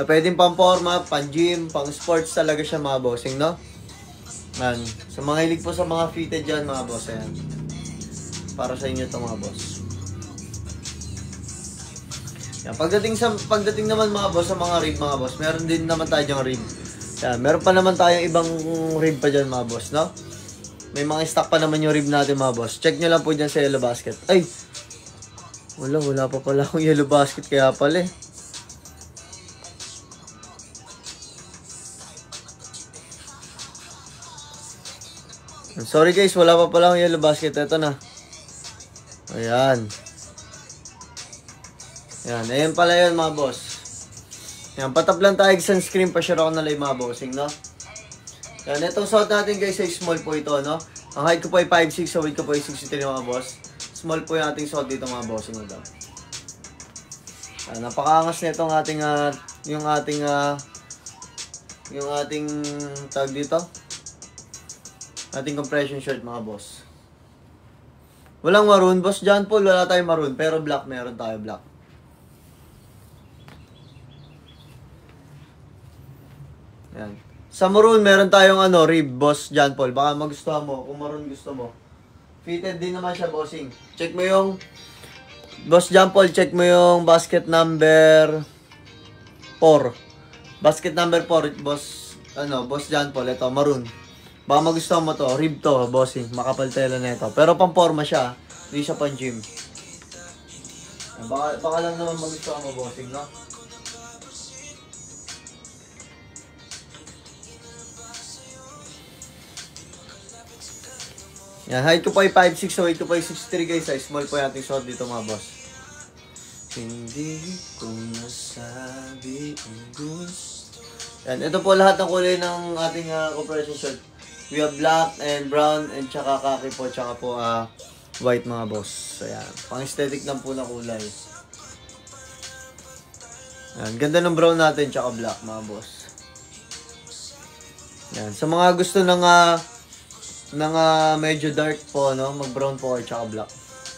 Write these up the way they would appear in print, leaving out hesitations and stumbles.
Na pwedeng pang forma, pang gym, pang sports talaga siya mga bossing, no? Yan. Sa mga hilig po sa mga fitted dyan mga boss, ayan. Para sa inyo ito mga boss. Yan. Pagdating naman mga boss sa mga rib mga boss, meron din naman tayo dyang rib. Yan. Meron pa naman tayong ibang rib pa dyan mga boss, no? May mga stock pa naman yung rib natin mga boss. Check nyo lang po dyan sa Yellow Basket. Ay! Wala pa pala akong Yellow Basket kaya pala eh. Sorry guys, wala pa pala akong Yellow Basket. Ito na. Ayan. Ayan pala yun mga boss. Ayan, patap lang tayo. Sunscreen pa share ako na live mga bossing, no? Ayan, itong suot natin guys ay small po ito, no? Ang height ko po ay 5'6", so weight ko po ay 63 mga boss. Small po yung ating suot dito mga bossing, no? Ayan, napakaangas na itong ating, yung ating tag dito. Ating compression shirt mga boss. Walang maroon, boss John Paul, wala tayong maroon, pero black meron tayo, black. Yan. Sa maroon meron tayong rib, boss John Paul. Baka magustuhan mo kung maroon gusto mo. Fitted din naman siya, bossing. Check mo yung boss John Paul, check mo yung basket number 4. Basket number 4, boss boss John Paul, ito maroon. Baka magustuhan mo to, rib to, bossing. Makapal tela na ito. Pero pang forma siya, hindi siya pang gym. Baka lang naman magustuhan mo, bossing, no? Yan, height ko po ay 5'6", so weight ko po ay 63 guys. Ay small po yung ating suot dito mga boss. Hindi ko nasabi ang gusto. Yan, ito po lahat ng kulay ng ating compression shirt. We have black and brown and tsaka khaki po, tsaka po white mga boss. So yan, pang aesthetic lang po na kulay. Yan, ganda ng brown natin tsaka black mga boss. Yan, sa mga gusto ng medyo dark po, no, mag-brown po or tsaka black.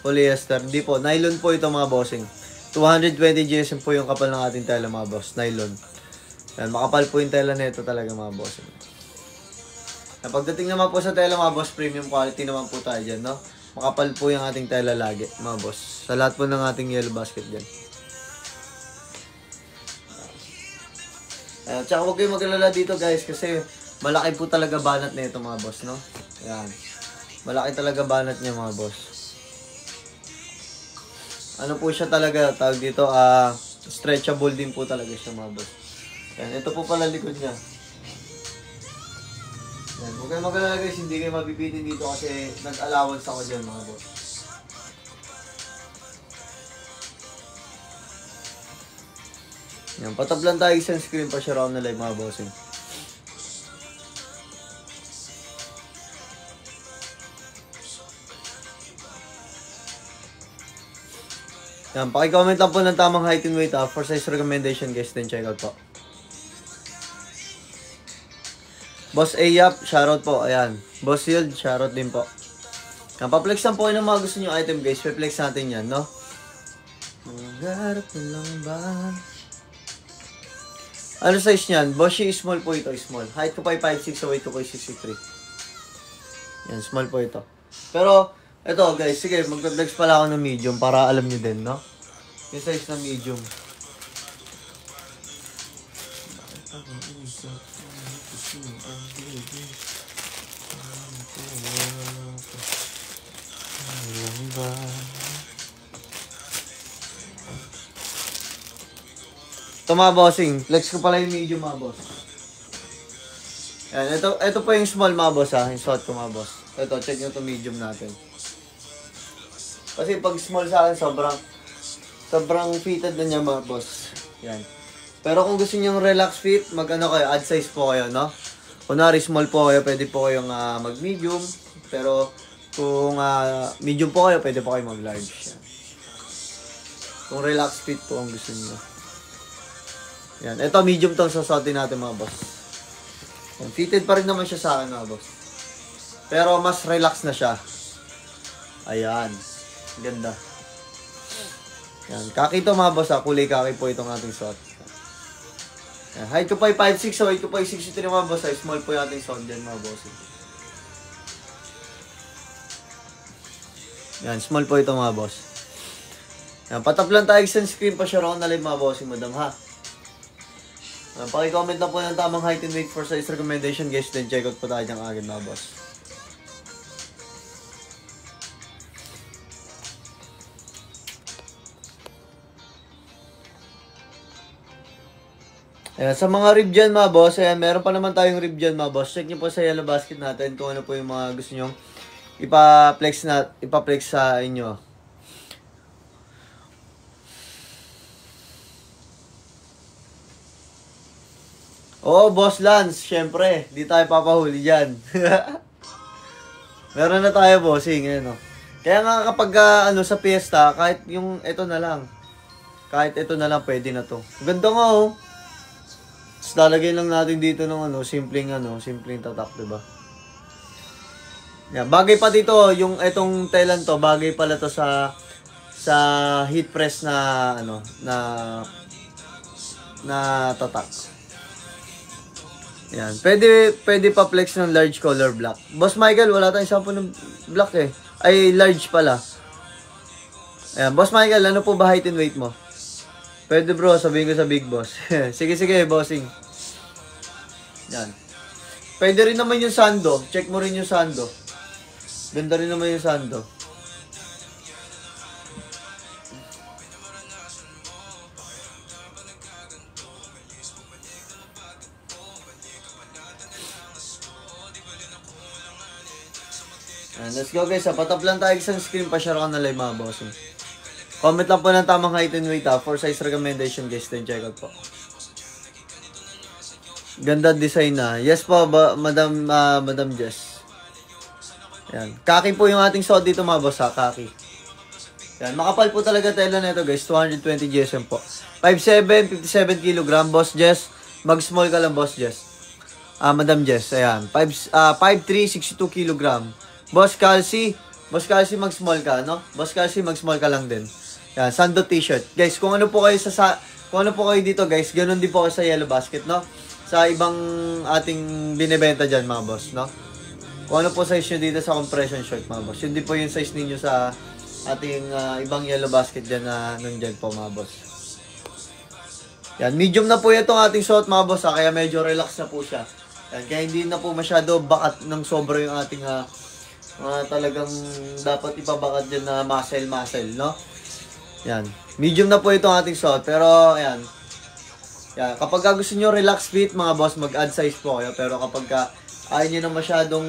Polyester, hindi po, nylon po ito mga bossing. 220 GSM po yung kapal ng ating tela mga boss, nylon. Yan, makapal po yung tela nito talaga mga bossing. Pagdating naman po sa tela mga boss, premium quality naman po tayo dyan, no? Makapal po yung ating tela lagi mga boss. Sa lahat po ng ating Yellow Basket dyan. Tsaka huwag kayong mag-alala dito guys, kasi malaki po talaga banat na ito mga boss, no? Ayan. Malaki talaga banat niya mga boss. Ano po siya talaga, tawag dito, stretchable din po talaga siya mga boss. Ayan, ito po pala likod niya. Yan, huwag kayo mag-alala guys, hindi kayo mabibitin dito kasi nag-allowance ako dyan mga boss. Yan, patap lang tayo sunscreen pa siya round na live mga bossing. Yan, paki-comment lang po ng tamang height and weight for size recommendation guys, then check out po. Boss Ayap, shoutout po. Ayan. Boss Yield, shoutout din po. Yan, pa-flex lang po yung mga gusto nyo item guys. Pa-flex natin yan, no? Mangarap na lang ba? Ano size nyan? Bossy, small po ito, small. Height ko pa ay 5'6", so weight ko pa ay 63. Yan, small po ito. Pero, ito guys, sige, mag-flex pala ako ng medium para alam nyo din, no? Yung size ng medium. Ito mga bossing, flex ko pala yung medium mga boss. Yan, ito po yung small mga boss yung suot ko mga boss. Ito, check nyo ito medium natin. Kasi pag small sa akin, sobrang fitted na niya mga boss. Yan. Pero kung gusto nyo relax fit, mag-ano kayo, add size po kayo, no? Kunwari small po kayo, pwede po kayong mag-medium. Pero kung medium po kayo, pwede po kayo mag-large. Yan. Kung relax fit po ang gusto niyo. Yan. Ito, medium tong sasotin natin mga boss. Yan. Fitted pa rin naman siya sa akin mga boss. Pero mas relax na siya. Ayan. Ganda. Yan. Kaki ito mga boss. Kulay kaki po itong ating suot. Yan. Height ko po ay 5'6", so weight ko po ay 63 mga boss. Ay small po yung ating sound dyan mga boss. Yan, small po ito mga boss. Yan, patap lang tayo sunscreen pa siya ako na live mga bossing madam ha. Yan, paki-comment na po ng tamang height and weight for size recommendation guys. Then check out po tayo ng agad mga boss. Ayan, sa mga rib dyan mga boss, ayan, meron pa naman tayong rib dyan mga boss. Check nyo po sa yellow basket natin kung ano po yung mga gusto nyo ipa-flex sa inyo. Oo, Boss Lance, syempre, di tayo papahuli dyan. Meron na tayo bossing, ayan o. Kaya nga kapag sa piyesta, kahit yung ito na lang. Kahit ito na lang, pwede na to. Ganda nga oh. Tapos lalagay lang natin dito ng simpleng tatak, diba? Yeah, bagay pa dito, yung itong telan to, bagay pala to sa heat press na na tatak. Yan, pwede pa flex ng large color black. Boss Michael, wala tayong sample ng black eh. Ay, large pala. Ayan, Boss Michael, ano po ba height and weight mo? Pwede bro, sabihin ko sa Big Boss. Sige, bossing. Yan. Pwede rin naman yung sando. Check mo rin yung sando. Ganda rin naman yung sando. Yan, let's go guys. Patap lang tayo isang screen. Pa-share ka na live mga bossing. Comment lang po ng tamang height and weight for size recommendation guys. Then check out po. Ganda design na. Yes po, Madam Jess. Yan. Kaki po yung ating suot dito mga boss ha. Kaki. Yan. Makapal po talaga tela na ito guys. 220 GSM po. 5'7", 57 kg. Boss Jess. Mag-small ka lang Boss Jess. Madam Jess. Ayan. 5'3", 62 kg. Boss Calci. Boss Calci mag-small ka, no? Boss Calci mag-small ka lang din. Yan, Sando t-shirt. Guys, kung ano po kayo dito, guys, ganoon din po kayo sa yellow basket, no? Sa ibang ating binebenta diyan, mga boss, no? Kung ano po size niyo dito sa compression short, mga boss. Yun din po yung size ninyo sa ating ibang yellow basket diyan na nandiyan po, mga boss. Yan, medium na po itong ating suot, mga boss, kaya medyo relax na po siya. Yan, kaya hindi na po masyado bakat ng sobra yung ating talagang dapat ipabakat dyan na muscle, no? Yan. Medium na po itong ating suot. Pero, ayan. Yan. Kapag gusto nyo relax fit, mga boss, mag-add size po kayo. Pero kapag ayaw nyo na masyadong,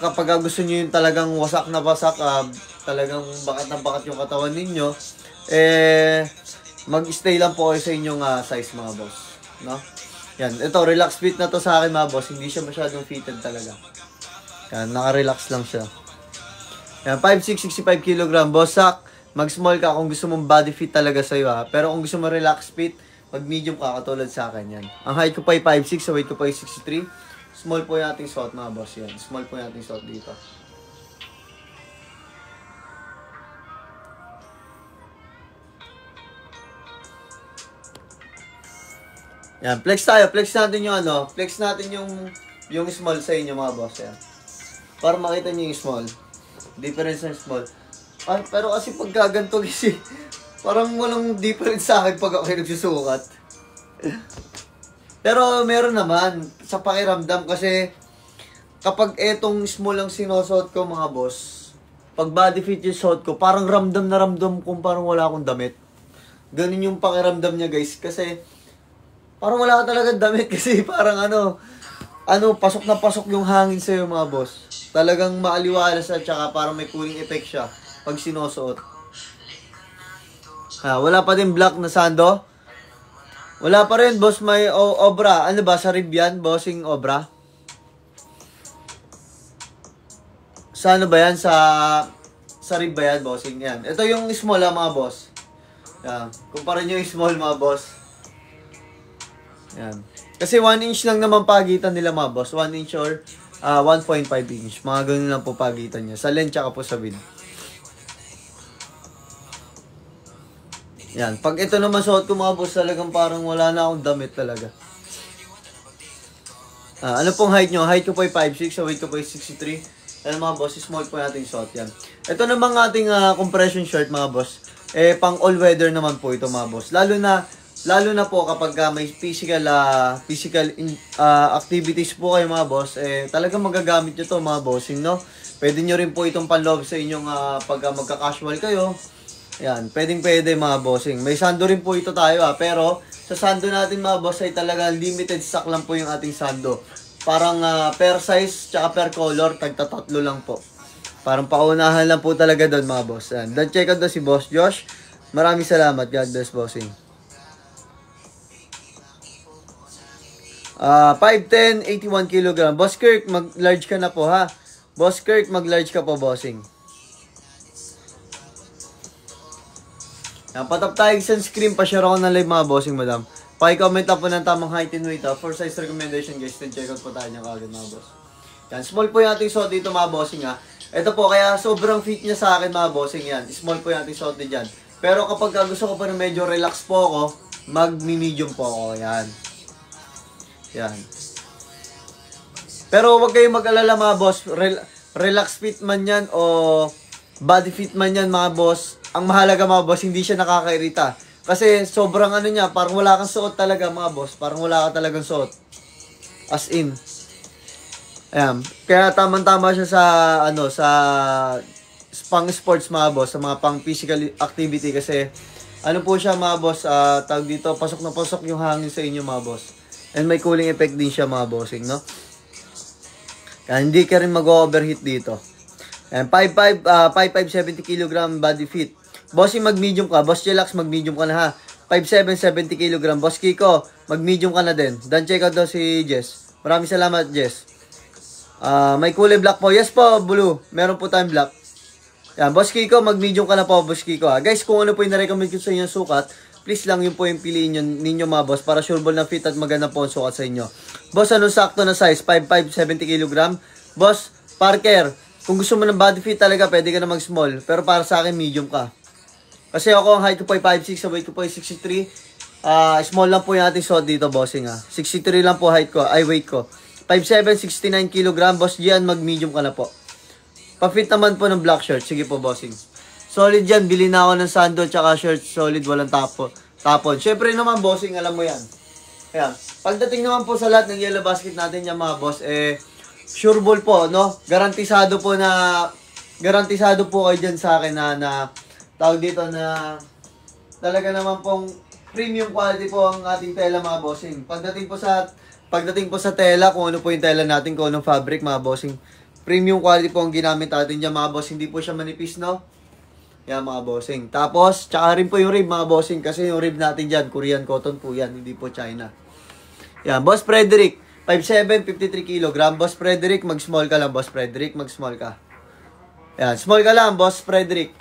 kapag gusto nyo yung talagang wasak na wasak, talagang bakat na bakat yung katawan ninyo, mag-stay lang po kayo sa inyong size, mga boss. No? Yan. Ito, relax fit na to sa akin, mga boss. Hindi siya masyadong fitted talaga. Yan, naka-relax lang siya. Yan, 5'6", 65 kg. Bosak, mag-small ka kung gusto mong body fit talaga sa'yo ha. Pero kung gusto mo relax fit, mag-medium ka katulad sa akin yan. Ang height ko pa ay 5'6", so weight ko pa ay 63. Small po yung ating suot mga boss yan. Small po yung ating suot dito. Yan, flex tayo. Flex natin yung flex natin yung small sa inyo mga boss yan. Para makita niyo yung small. Difference ng small. Pero kasi pag gaganto kasi, parang walang difference sa akin pag ako nagsusukat. Pero meron naman sa pakiramdam kasi kapag etong small ang sinusuot ko mga boss, pag body fit yung suot ko, parang ramdam na ramdam kung parang wala akong damit. Ganun yung pakiramdam niya guys kasi parang wala ka talagang damit kasi parang pasok na pasok yung hangin sa'yo mga boss. Talagang maaliwalas at saka parang may cooling effect siya pag sinusuot. Wala pa din black na sando. Wala pa rin, boss, may obra. Ano ba, sa rib yan, bossing obra? Sa ano ba yan? Sa rib ba yan, bossing? Yan. Ito yung small mga boss. Yan. Kumpara nyo yung small mga boss. Yan. Kasi 1 inch lang naman pagitan nila mga boss. 1 inch or 1.5 inch. Mga ganun lang po pagitan niya. Sa length tsaka po sa width. Yan. Pag ito naman suot ko mga boss, talagang parang wala na akong damit talaga. Ano pong height nyo? Height ko po ay 5'6", so weight ko po ay 63. Yan mga boss, small po natin suot yan. Ito naman ating compression shirt mga boss. Pang all weather naman po ito mga boss. Lalo na po kapag may physical activities po kayo mga boss, talagang magagamit nyo to mga bossing, no? Pwede nyo rin po itong panloob sa inyong pag magka-casual kayo. Yan, pwede mga bossing. May sando rin po ito tayo pero sa sando natin mga boss ay talagang limited stock lang po yung ating sando. Parang per size tsaka per color, tagtatatlo lang po. Parang paunahan lang po talaga doon mga boss. Yan. Then check out si Boss Josh. Maraming salamat. God bless, bossing. 5'10", 81 kg. Boss Kirk, mag-large ka na po ha. Boss Kirk, mag-large ka po, bossing. Yan, patap tayo sunscreen. Pa-share ako ng live mga bossing, madam. Paki-comment lang po ng tamang height and weight for size recommendation guys. Then check out po tayo niya kagad mga boss. Yan, small po yung ating suot dito mga bossing ha. Ito po, kaya sobrang fit niya sa akin mga bossing yan. Small po yung ating suot din dyan. Pero kapag gusto ko pa na medyo relax po ako, mag-medium po ako. Yan. Yan. Pero huwag kayong mag-alala mga boss. Relax fit man yan o body fit man yan mga boss. Ang mahalaga mga boss, hindi siya nakakairita. Kasi sobrang ano niya, parang wala kang suot talaga mga boss. Parang wala ka talagang suot. As in. Ayan. Kaya tamang-tama siya sa pang sports mga boss, sa mga pang physical activity kasi ano po siya mga boss, tawag dito, pasok na pasok yung hangin sa inyo mga boss. And may cooling effect din siya mga bossing, no? Kaya hindi ka rin mag-overheat dito. And 5'5", 70 kg body fit. Bossing, mag-medium ka. Boss Chillax, mag-medium ka na ha. 5'7", 70 kg. Boss Kiko, mag-medium ka na din. Dan check out daw si Jess. Maraming salamat, Jess. May kulay black po. Yes po, blue. Meron po tayong black. Yan, Boss Kiko, mag-medium ka na po, Boss Kiko ha. Guys, kung ano po yung na-recommend ko sa inyo sukat, please lang yun po yung piliin ninyo mga boss para sureball na fit at maganda po ang sukat sa inyo. Boss, anong sakto na size? 5'5", 70 kg. Boss, Parker, kung gusto mo ng body fit talaga, pwede ka na mag-small. Pero para sa akin, medium ka. Kasi ako, ang height ko po ay 5'6", weight ko po ay 63. Small lang po yung ating suot dito, bossing ha. 63 lang po height ko, weight ko. 5'7", 69 kg. Boss Gian, mag-medium ka na po. Pa-fit naman po ng black shirt. Sige po, bossing. Solid yan. Bili na ako ng sando tsaka shirt. Solid, walang tapon. Syempre naman, bossing, alam mo yan. Ayan. Pagdating naman po sa lahat ng yellow basket natin yan, mga boss, sure ball po, no? Garantisado po kayo dyan sa akin na tawag dito na talaga naman pong premium quality po ang ating tela mga bossing. Pagdating po sa tela, kung ano po yung tela natin, kung anong fabric mga bossing, premium quality po ang ginamit natin dyan mga boss. Hindi po siya manipis, no? Yan mga bossing. Tapos, tsaka rin po yung rib mga bossing, kasi yung rib natin dyan, Korean cotton po yan, hindi po China. Yan, Boss Frederick, 5'7", 53 kg. Boss Frederick, mag-small ka lang, Boss Frederick, mag-small ka. Yan, small ka lang, Boss Frederick.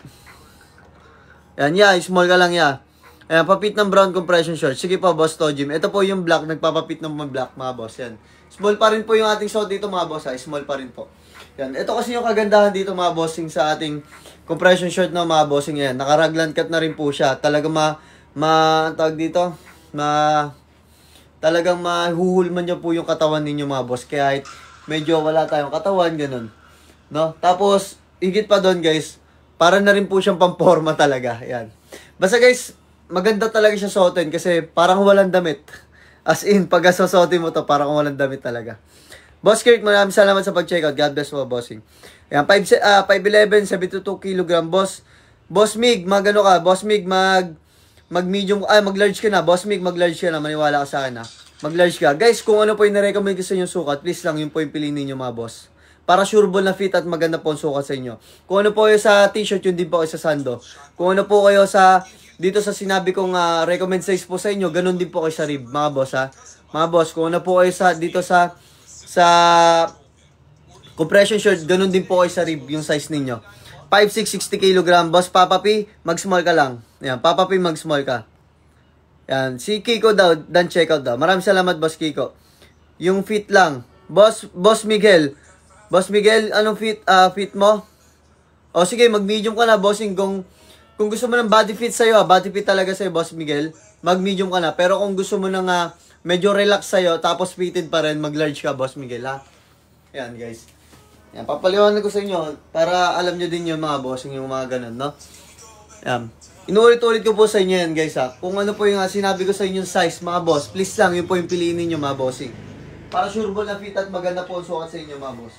Yan, small ka lang, Ayan, papit ng brown compression short. Sige po, Boss Tojim. Ito po yung black, nagpapapit ng black, mga boss. Yan. Small pa rin po yung ating suot dito, mga boss. Small pa rin po. Yan. Ito kasi yung kagandahan dito, mga bossing, sa ating compression short na mga bossing. Yan. Naka-raglan cut na rin po siya. Talagang tawag dito, talagang mahuhulman niyo po yung katawan ninyo, mga boss. Kaya medyo wala tayong katawan, ganun. No? Tapos, higit pa doon, guys, para na rin po siyang pamporma talaga. Yan. Basta guys, maganda talaga siya suotin kasi parang walang damit. As in, pag susuotin mo to, parang walang damit talaga. Boss Kirk, maraming salamat sa pag-checkout. God bless mo, bossing. Yan, 5'11", 72 kg. Boss Mig, magano ka? Boss Mig, mag-medium, mag-large ka na. Boss Mig, mag-large ka na. Maniwala ka sa akin ha. Mag-large ka. Guys, kung ano po yung na-recommend ko sa inyo sukat, please lang, yun po yung piliin ninyo mga boss. Para sureball na fit at maganda po ang sukat sa inyo. Kung ano po kayo sa t-shirt, yun din po kayo sa sando. Kung ano po kayo dito sa sinabi kong recommend size po sa inyo, ganun din po kayo sa rib, mga boss ha. Mga boss, kung ano po kayo dito sa compression shirt, ganun din po kayo sa rib, yung size ninyo. 5'6", 60 kg. Boss Papa P, mag-small ka lang. Yan, Papa P, mag-small ka. Yan, si Kiko daw, dan check out daw. Maraming salamat, Boss Kiko. Yung fit lang. Boss Miguel, anong fit mo? O sige, mag-medium ka na, bossing. kung gusto mo ng body fit sa'yo, body fit talaga sa'yo, Boss Miguel, mag-medium ka na. Pero kung gusto mo ng medyo relax sa'yo, tapos fitted pa rin, mag-large ka, Boss Miguel, ha? Yan, guys. Yan, papaliwanag ko sa inyo, para alam nyo din yung mga bossing, yung mga ganun, no? Yan. Inuulit-ulit ko po sa inyo yan, guys, ha? Kung ano po yung sinabi ko sa inyo yung size, mga boss, please lang, yun po yung piliin ninyo, mga bossing. Para sureball na fit at maganda po ang sukat sa inyo, mga boss.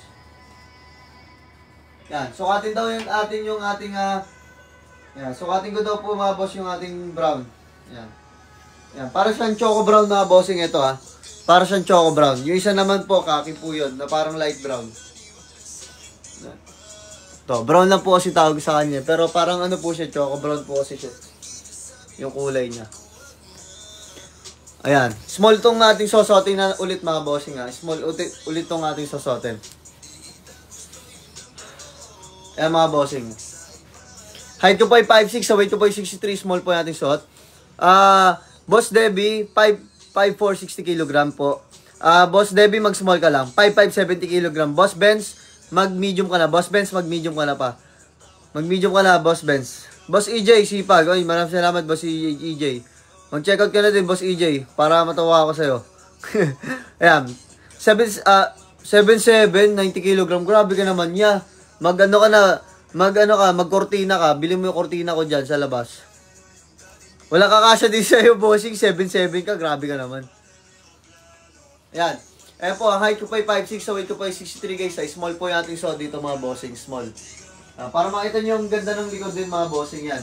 Yan, sukatin daw yung ating, yan, sukatin ko daw po, mga boss, yung ating brown. Yan. Yan, para siyang choco brown, mga bossing, ito, ha? Para siyang choco brown. Yung isa naman po, kaki po yun, na parang light brown. Yan. To, brown lang po kasi tawag sa kanya, pero parang ano po siya, choco brown po kasi siya. Yung kulay niya. Ayan, small tong ating sosotin na ulit, mga bossing, ha? Small ulit tong ating sosotin. Ayan, mga bossing. Height ko po ay 5'6", sa weight ko po ay 63, small po yung ating suot. Boss Debbie, 5'4", 60 kg po. Boss Debbie, mag-small ka lang. 5'5", 70 kg. Boss Benz, mag-medium ka na. Boss Benz, mag-medium ka na pa. Mag-medium ka na, Boss Benz. Boss EJ, sipag. Oy, maraming salamat, Boss EJ. Mag-check out ka na din, Boss EJ, para matawa ako sa'yo. Ayan. 7'7", 90 kg. Grabe ka naman niya. Mag-kortina ka. Bili mo yung kortina ko dyan sa labas. Wala kakasya din sa'yo, bossing. 7'7" ka. Grabe ka naman. Ayan. Ayan po, ang height ko pa ay 5'6", so weight ko pa ay 63, guys. Ay, small po yung ating suot dito, mga bossing. Small. Para makita nyo yung ganda ng likod din, mga bossing, yan.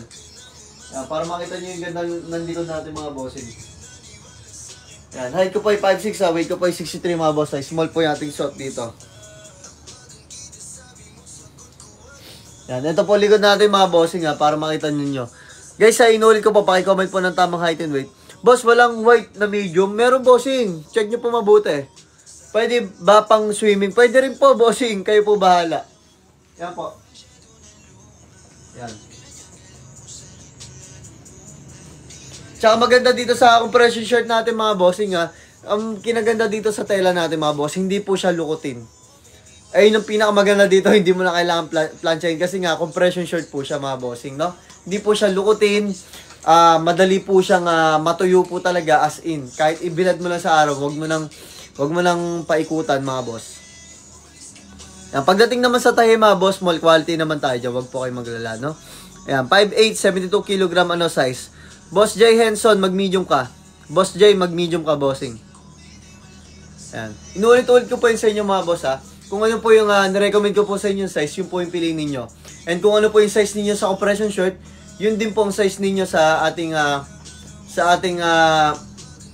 Para makita nyo yung ganda ng likod natin, mga bossing. Ayan. Height ko pa ay 5'6", weight ko pa ay 63, mga boss. Ay, small po yung ating suot dito. Yan, ito po likod natin, mga bossing, para makita ninyo. Guys, inulit ko po, paki-comment po ng tamang height and weight. Boss, walang white na medium. Meron, bossing. Check nyo po mabuti. Pwede ba pang swimming? Pwede rin po, bossing. Kayo po bahala. Yan po. Yan. Tsaka maganda dito sa compression shirt natin, mga bossing, ang kinaganda dito sa tela natin, mga bossing, hindi po siya lukutin. Ayun yung pinakamaganda dito, hindi mo na kailangan planchain kasi nga compression shirt po siya, mga bossing, no? Hindi po siya lukutin, madali po siyang matuyo po talaga as in. Kahit ibilad mo lang sa araw, wag mo nang paikutan, mga boss. Yan, pagdating naman sa tahi, mga boss, small quality naman tayo dyan, wag po kayo maglala, no? Ayan, 5'8", 72 kg size. Boss J Henson, mag-medium ka. Boss J, mag-medium ka, bossing. Ayan. Inuulit-ulit ko po yun sa inyo, mga boss, Kung ano po yung nirecommend ko po sa inyo size, yun po yung piliin ninyo. And kung ano po yung size ninyo sa compression shirt, yun din po ang size ninyo sa ating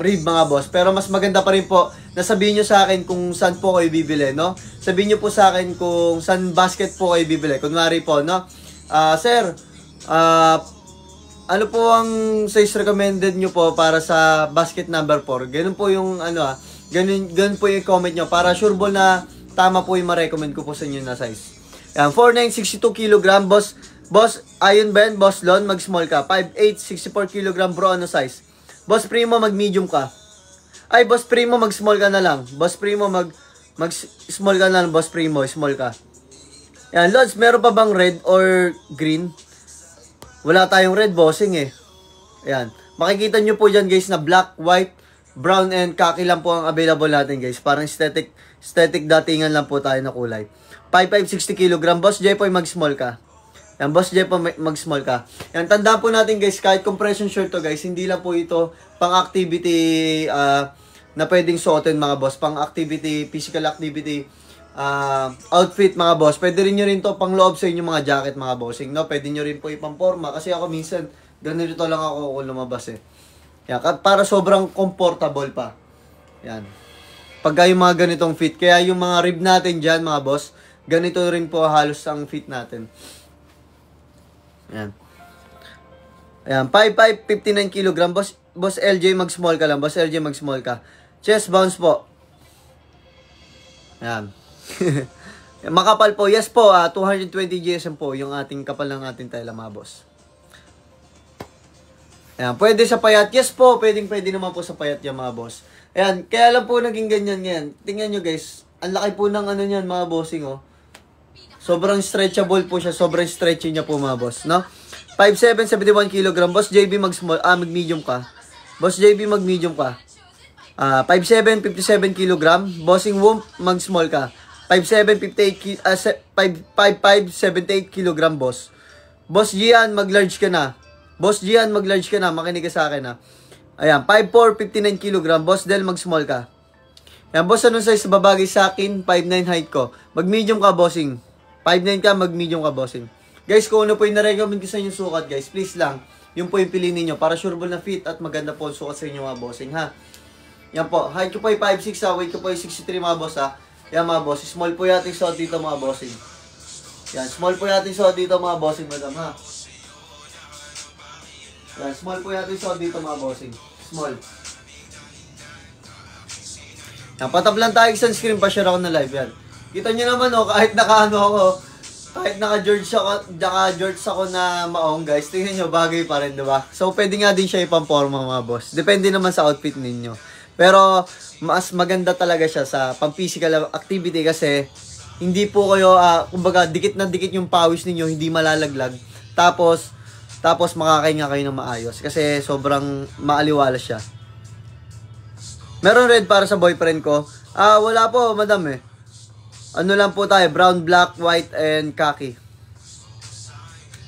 rib, mga boss. Pero mas maganda pa rin po na sabihin nyo sa akin kung saan po kayo bibili, no? Sabihin nyo po sa akin kung saan basket po kayo bibili. Kunwari po, no? Sir, ano po ang size recommended nyo po para sa basket number 4? Ganun po yung ganun po yung comment nyo para sureball na tama po yung ma-recommend ko po sa inyo na size. Yan, 4'9", 62 kg, boss. Boss, Iron Ben, Boss Lon, mag-small ka. 5'8", 64 kg, bro, ano size? Boss Primo, mag-medium ka. Ay, Boss Primo, mag-small ka na lang. Boss Primo, mag-small ka na lang, Boss Primo, small ka. Yan, Lods, meron pa bang red or green? Wala tayong red, bossing, Yan. Makikita nyo po dyan, guys, na black, white, brown, and khaki lang po ang available natin, guys. Parang aesthetic datingan lang po tayo na kulay. 5'5", 60 kg. Boss J po, mag-small ka. Yan, Boss J po, mag-small ka. Yan, tandaan po natin, guys, kahit compression shirt to, guys, hindi lang po ito pang-activity na pwedeng suotin, mga boss. Pang-activity, physical activity, outfit, mga boss. Pwede rin nyo rin to pang-loob sa inyong mga jacket, mga bossing, no? Pwede nyo rin po ipang-forma. Kasi ako minsan, ganito lang ako kung lumabas, Yan, para sobrang comfortable pa. Yan. Pagka yung mga ganitong fit. Kaya yung mga rib natin dyan, mga boss, ganito rin po halos ang fit natin. Ayan. Ayan, 5'5", 59 kg. Boss LJ, mag-small ka lang. Boss LJ, mag-small ka. Chest bounce po. Ayan. Makapal po. Yes po, 220 GSM po yung ating kapal ng ating tela, mga boss. Ayan, pwede sa payat. Yes po, pwede naman po sa payat yan, mga boss. Ayan, kaya lang po naging ganyan ngayon. Tingnan nyo, guys. Ang laki po ng niyan, mga bossing, Sobrang stretchable po siya. Sobrang stretchy niya po, mga boss, no? 5'7", 71 kg. Boss JB mag-medium ka. Boss JB mag-medium ka. 5'7", 57 kg. Bossing Womp, mag-small ka. 5'7", 5'5", 78 kg, boss. Boss Gian, mag-large ka na. Boss Gian, mag-large ka na. Makinig ka sa akin, ha. Ayan, 5'4", 59 kg. Boss Del, mag-small ka. Ayan, boss, anong size babagay sa akin? 5'9" height ko. Mag-medium ka, bossing. 5'9" ka, mag-medium ka, bossing. Guys, kung ano po yung na-recommend ko sa inyong sukat, guys, please lang, yung po yung piliin ninyo para sureball na fit at maganda po ang sukat sa inyo, mga bossing, ha. Yan po, height ko po yung 5'6", ha. Weight ko po yung 63, mga boss, ha. Yan, mga boss, small po yung ating suot dito, mga bossing. Yan, small po yung ating suot dito, mga bossing, madam, ha. Yan, small po yung ating suot dito, mga bossing. Small. Yan, patap lang tayo sunscreen, pa-share ako na live, yan. Kita nyo naman, oh, kahit naka-ano ako, kahit naka-George ako na maong, guys, tingnan nyo, bagay pa rin, diba? So, pwede nga din siya ipamporma, mga boss. Depende naman sa outfit ninyo. Pero, mas maganda talaga siya sa pang-physical activity kasi, hindi po kayo, kumbaga, dikit na dikit yung pawis ninyo, hindi malalaglag. Tapos makakahinga kayo ng maayos. Kasi, sobrang maaliwalas siya. Meron red para sa boyfriend ko. Wala po, madam, eh. Ano lang po tayo, brown, black, white, and khaki.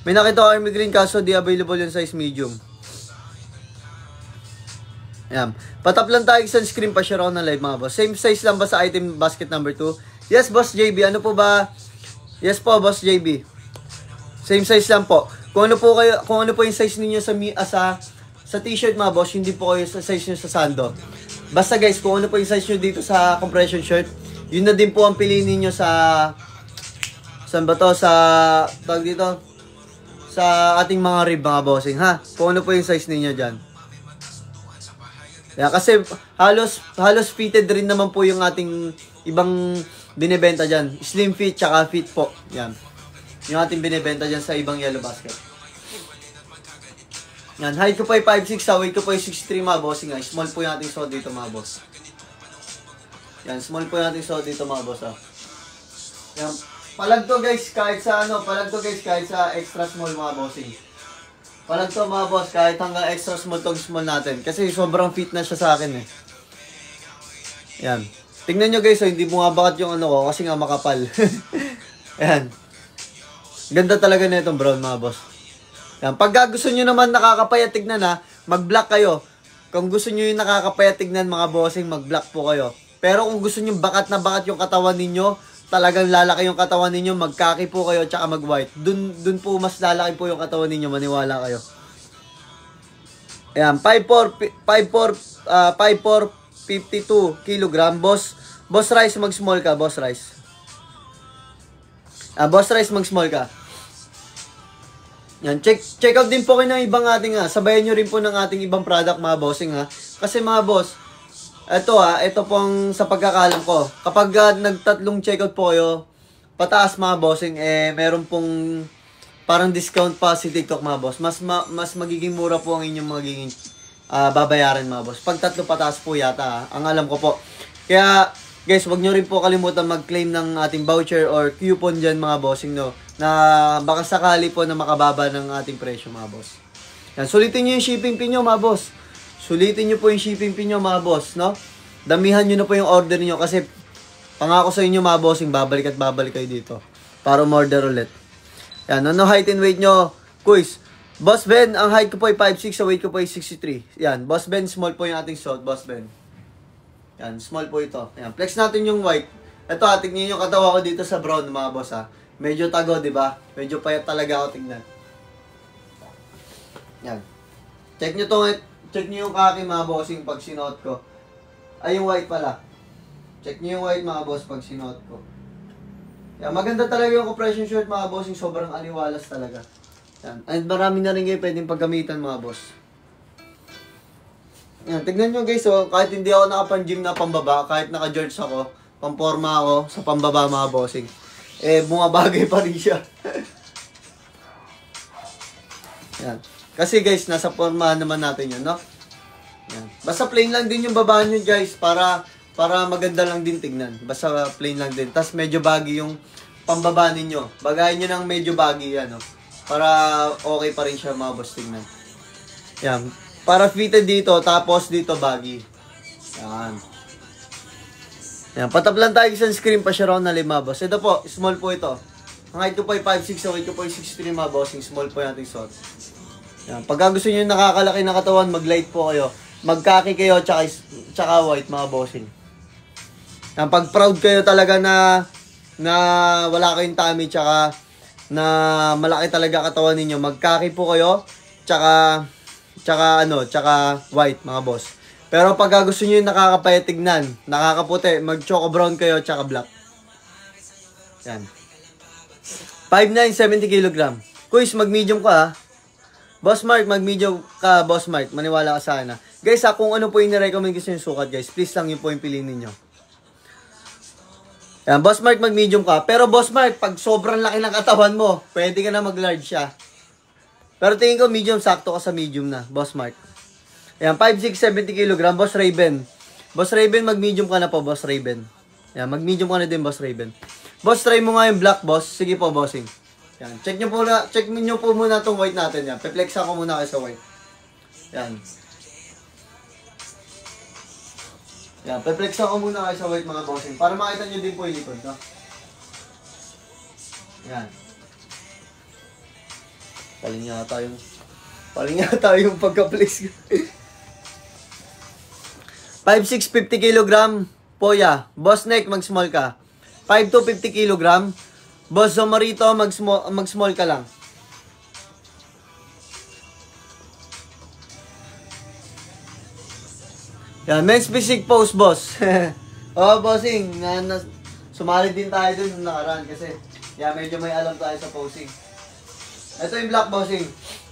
May nakita ko army green kaso di available yung size medium. Ayan. Patap lang tayo sunscreen, pa-share ako ng live, mga boss. Same size lang ba sa item basket number 2? Yes, boss JB. Ano po ba? Yes po, boss JB. Same size lang po. Kung ano po yung size niyo sa t-shirt, mga boss, hindi po kayo sa size niyo sa sando. Basta guys, kung ano po yung size niyo dito sa compression shirt, yun na din po ang piliin niyo sa saan ba to? Tawag dito? Sa ating mga rib, mga bossing, ha? Kung ano po yung size niyo diyan. Yeah, kasi halos fitted rin naman po yung ating ibang binebenta diyan. Slim fit tsaka fit po. Yan. Yung ating binebenta diyan sa ibang yellow basket. Yan, height ko po ay 5'6", weight ko po ay 63, mga bossing. Small po yung ating suot dito, mga boss. Yan, small po yung ating suot dito, mga boss. Yan, palag to guys kahit sa extra small, mga bossing. Palag to, mga boss, kahit hanggang extra small tong small natin. Kasi sobrang fit na siya sa akin, eh. Yan. Tingnan nyo guys, hindi bumabakat yung ano ko kasi nga makapal. Yan. Ganda talaga na itong brown, mga boss. Yan. Pag gusto nyo naman nakakapayat tignan, ha, mag-black kayo. Kung gusto nyo yung nakakapayat tignan, mga bossing, mag-black po kayo. Pero kung gusto nyo bakat na bakat yung katawan ninyo, talagang lalaki yung katawan ninyo, mag-khaki po kayo, tsaka mag-white. Dun po mas lalaki po yung katawan ninyo, maniwala kayo. Ayan, 5'4", 52 kg. Boss Rice, mag-small ka, Boss Rice. Boss Rice, mag-small ka. Yan, check out din po kayo ng ibang ating, sabayan nyo rin po ng ating ibang product, mga bossing, ha. Kasi mga boss, ito pong sa pagkakalam ko. Kapag nagtatlong checkout po kayo, pataas, mga bossing, meron pong parang discount pa si TikTok, mga boss. Mas magiging mura po ang inyong magiging babayaran, mga boss. Pag tatlo pataas po yata, ang alam ko po. Kaya, guys, wag nyo rin po kalimutan mag-claim ng ating voucher or coupon dyan, mga bossing, no, na baka sakali po na makababa ng ating presyo, mga boss. Yan, sulitin nyo yung shipping fee nyo, mga boss. Sulitin nyo po yung shipping fee nyo, mga boss, no? Damihan nyo na po yung order nyo kasi pangako sa inyo, mga bossing, babalik at babalik kayo dito para umorder ulit. Yan, ano height and weight nyo? Quiz. Boss Ben, ang height ko po ay 5'6", sa weight ko po ay 63. Yan, Boss Ben, small po yung ating suot, Boss Ben. Yan, small po ito. Yan, flex natin yung white. Ito, tignan yung katawa ko dito sa brown, mga boss, ha. Medyo tago, di ba? Medyo payat talaga ako tignan. Yan. Check nyo yung khaki, mga bossing, pag sinuot ko. Ay, yung white pala. Check nyo yung white, mga boss, pag sinuot ko. Yan, maganda talaga yung compression shirt, mga bossing. Sobrang aliwalas talaga. Yan. And marami na rin kayo pwedeng paggamitan, mga boss. Yan, tignan nyo guys, oh, kahit hindi ako nakapan-gym na pambaba, kahit naka-George ako, pamporma ako sa pambaba, mga bossing. Bumabagay pa rin siya. Yan. Kasi guys, nasa formahan naman natin yun, no? Yan. Basta plain lang din yung baba nyo, guys, para maganda lang din tignan. Basta plain lang din. Tapos medyo baggy yung pambaba ninyo. Bagayin nyo ng medyo baggy yan, no? Para okay pa rin siya mga boss tingnan. Yan. Para fitted dito, tapos dito baggy. Yan. Yan. Patap lang tayo sa screen pa siya raw na 5 boss. Ito po, small po ito. Ang height ko po ay 5'6", ang weight ko po ay 6'3" mga bossing. Small po yung ating suot. Yan. Pagka gusto nyo yung nakakalaki na katawan, mag-light po kayo. Mag-khaki kayo, tsaka white mga bossing. Yan. Pag proud kayo talaga na wala kayong tummy, tsaka na malaki talaga katawan ninyo, mag-khaki po kayo, tsaka white mga boss. Pero pag gusto niyo yung nakakapayat tignan, nakakaputi, mag-choco brown kayo, tsaka black. Yan. 5'9", 70 kg. Kuys, mag-medium ka ha. Boss Mark, mag-medium ka, Boss Mark. Maniwala ka sana. Guys, kung ano po yung nirecommend ko sa yung sukat, guys, please lang yun po yung piliin ninyo. Yan, Boss Mark, mag-medium ka. Pero Boss Mark, pag sobrang laki ng katawan mo, pwede ka na mag-large siya. Pero tingin ko medium, sakto ka sa medium na, Boss Mark. Yan, 5'6", 70 kg, Boss Raven. Boss Raven, mag-medium ka na po, Boss Raven. Yan, mag-medium ka na din, Boss Raven. Boss, try mo nga yung black, boss. Sige po, bossing. Yan, check nyo po muna itong white natin. Yan, pe-flex ako muna kayo sa white. Yan. Yan, pe-flex ako muna kayo sa white mga bossing. Para makita nyo din po yung likod, no? Yan. Paling yata yung pagka-flex. 5'6", 50 kg. Poya. Boss Neck, mag-small ka. 5'2", 50 kg. Boss Zomarito, mag-small ka lang. Yan, men's physique pose, boss. Oh, bossing. Sumali din tayo dun nung nakaraan kasi medyo may alam tayo sa posing. Ito yung black, bossing.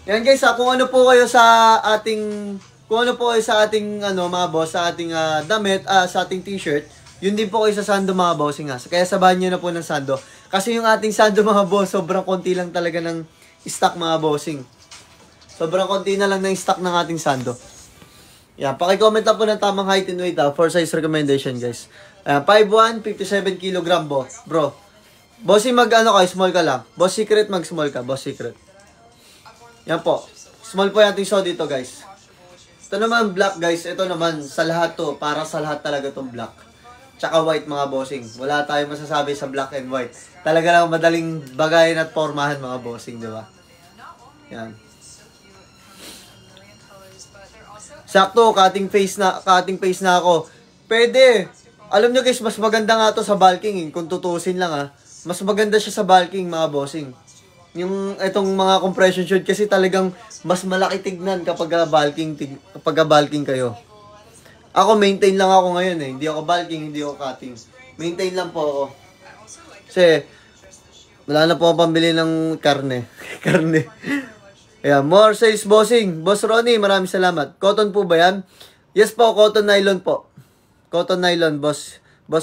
Yan guys, kung ano po kayo sa ating mga boss, sa ating damit, sa ating t-shirt, yun din po kayo sa sando mga bossing ha. Kaya sabahan nyo na po ng sando. Kasi yung ating sando mga boss, sobrang konti lang talaga ng stock mga bossing. Sobrang konti na lang ng stock ng ating sando. Yan, paki-comment na po ng tamang height and weight for size recommendation guys. 5'1", 57 kg bro. Bossing small ka lang. Boss Secret, mag-small ka. Boss Secret. Yan po. Small po yung ating show dito guys. Ito naman black guys. Ito naman sa lahat to. Para sa lahat talaga tong black. Tsaka white mga bossing. Wala tayong masasabi sa black and white. Talaga lang madaling bagayin at pormahan mga bossing, di ba? Yan. Sakto, cutting face na ako. Pwede. Alam nyo guys, mas maganda nga to sa bulking. Kung tutusin lang ha. Mas maganda siya sa bulking mga bossing. Yung itong mga compression shirt kasi talagang mas malaki tignan kapag bulking kayo. Ako, maintain lang ako ngayon eh. Hindi ako bulking, hindi ako cutting. Maintain lang po ako. Kasi, wala na po ako pambili ng karne. Karne. Ayan, more sales bossing. Boss Ronnie, maraming salamat. Cotton po ba yan? Yes po, cotton nylon po. Cotton nylon, boss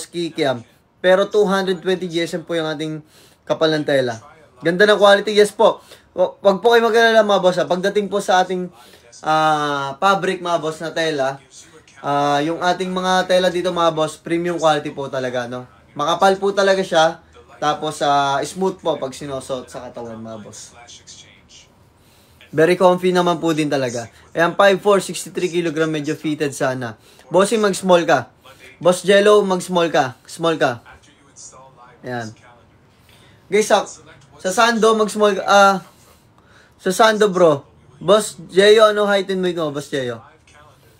Kikiam. Pero 220 GSM po yung ating kapal ng tela. Ganda ng quality, yes po. Wag po kayo mag-alala mga boss. Pagdating po sa ating fabric mga boss na tela, yung ating mga tela dito mga boss, premium quality po talaga, no? Makapal po talaga siya, tapos smooth po pag sinosot sa katawan mga boss. Very comfy naman po din talaga. Ayan, 5'4", 63 kg, medyo fitted sana. Bossing, mag-small ka. Boss Jello, mag-small ka. Small ka. Ayan. Guys, sa Sando, mag-small ka. Sa Sando bro. Boss Jeyo, ano height and weight mo, Boss Jeyo?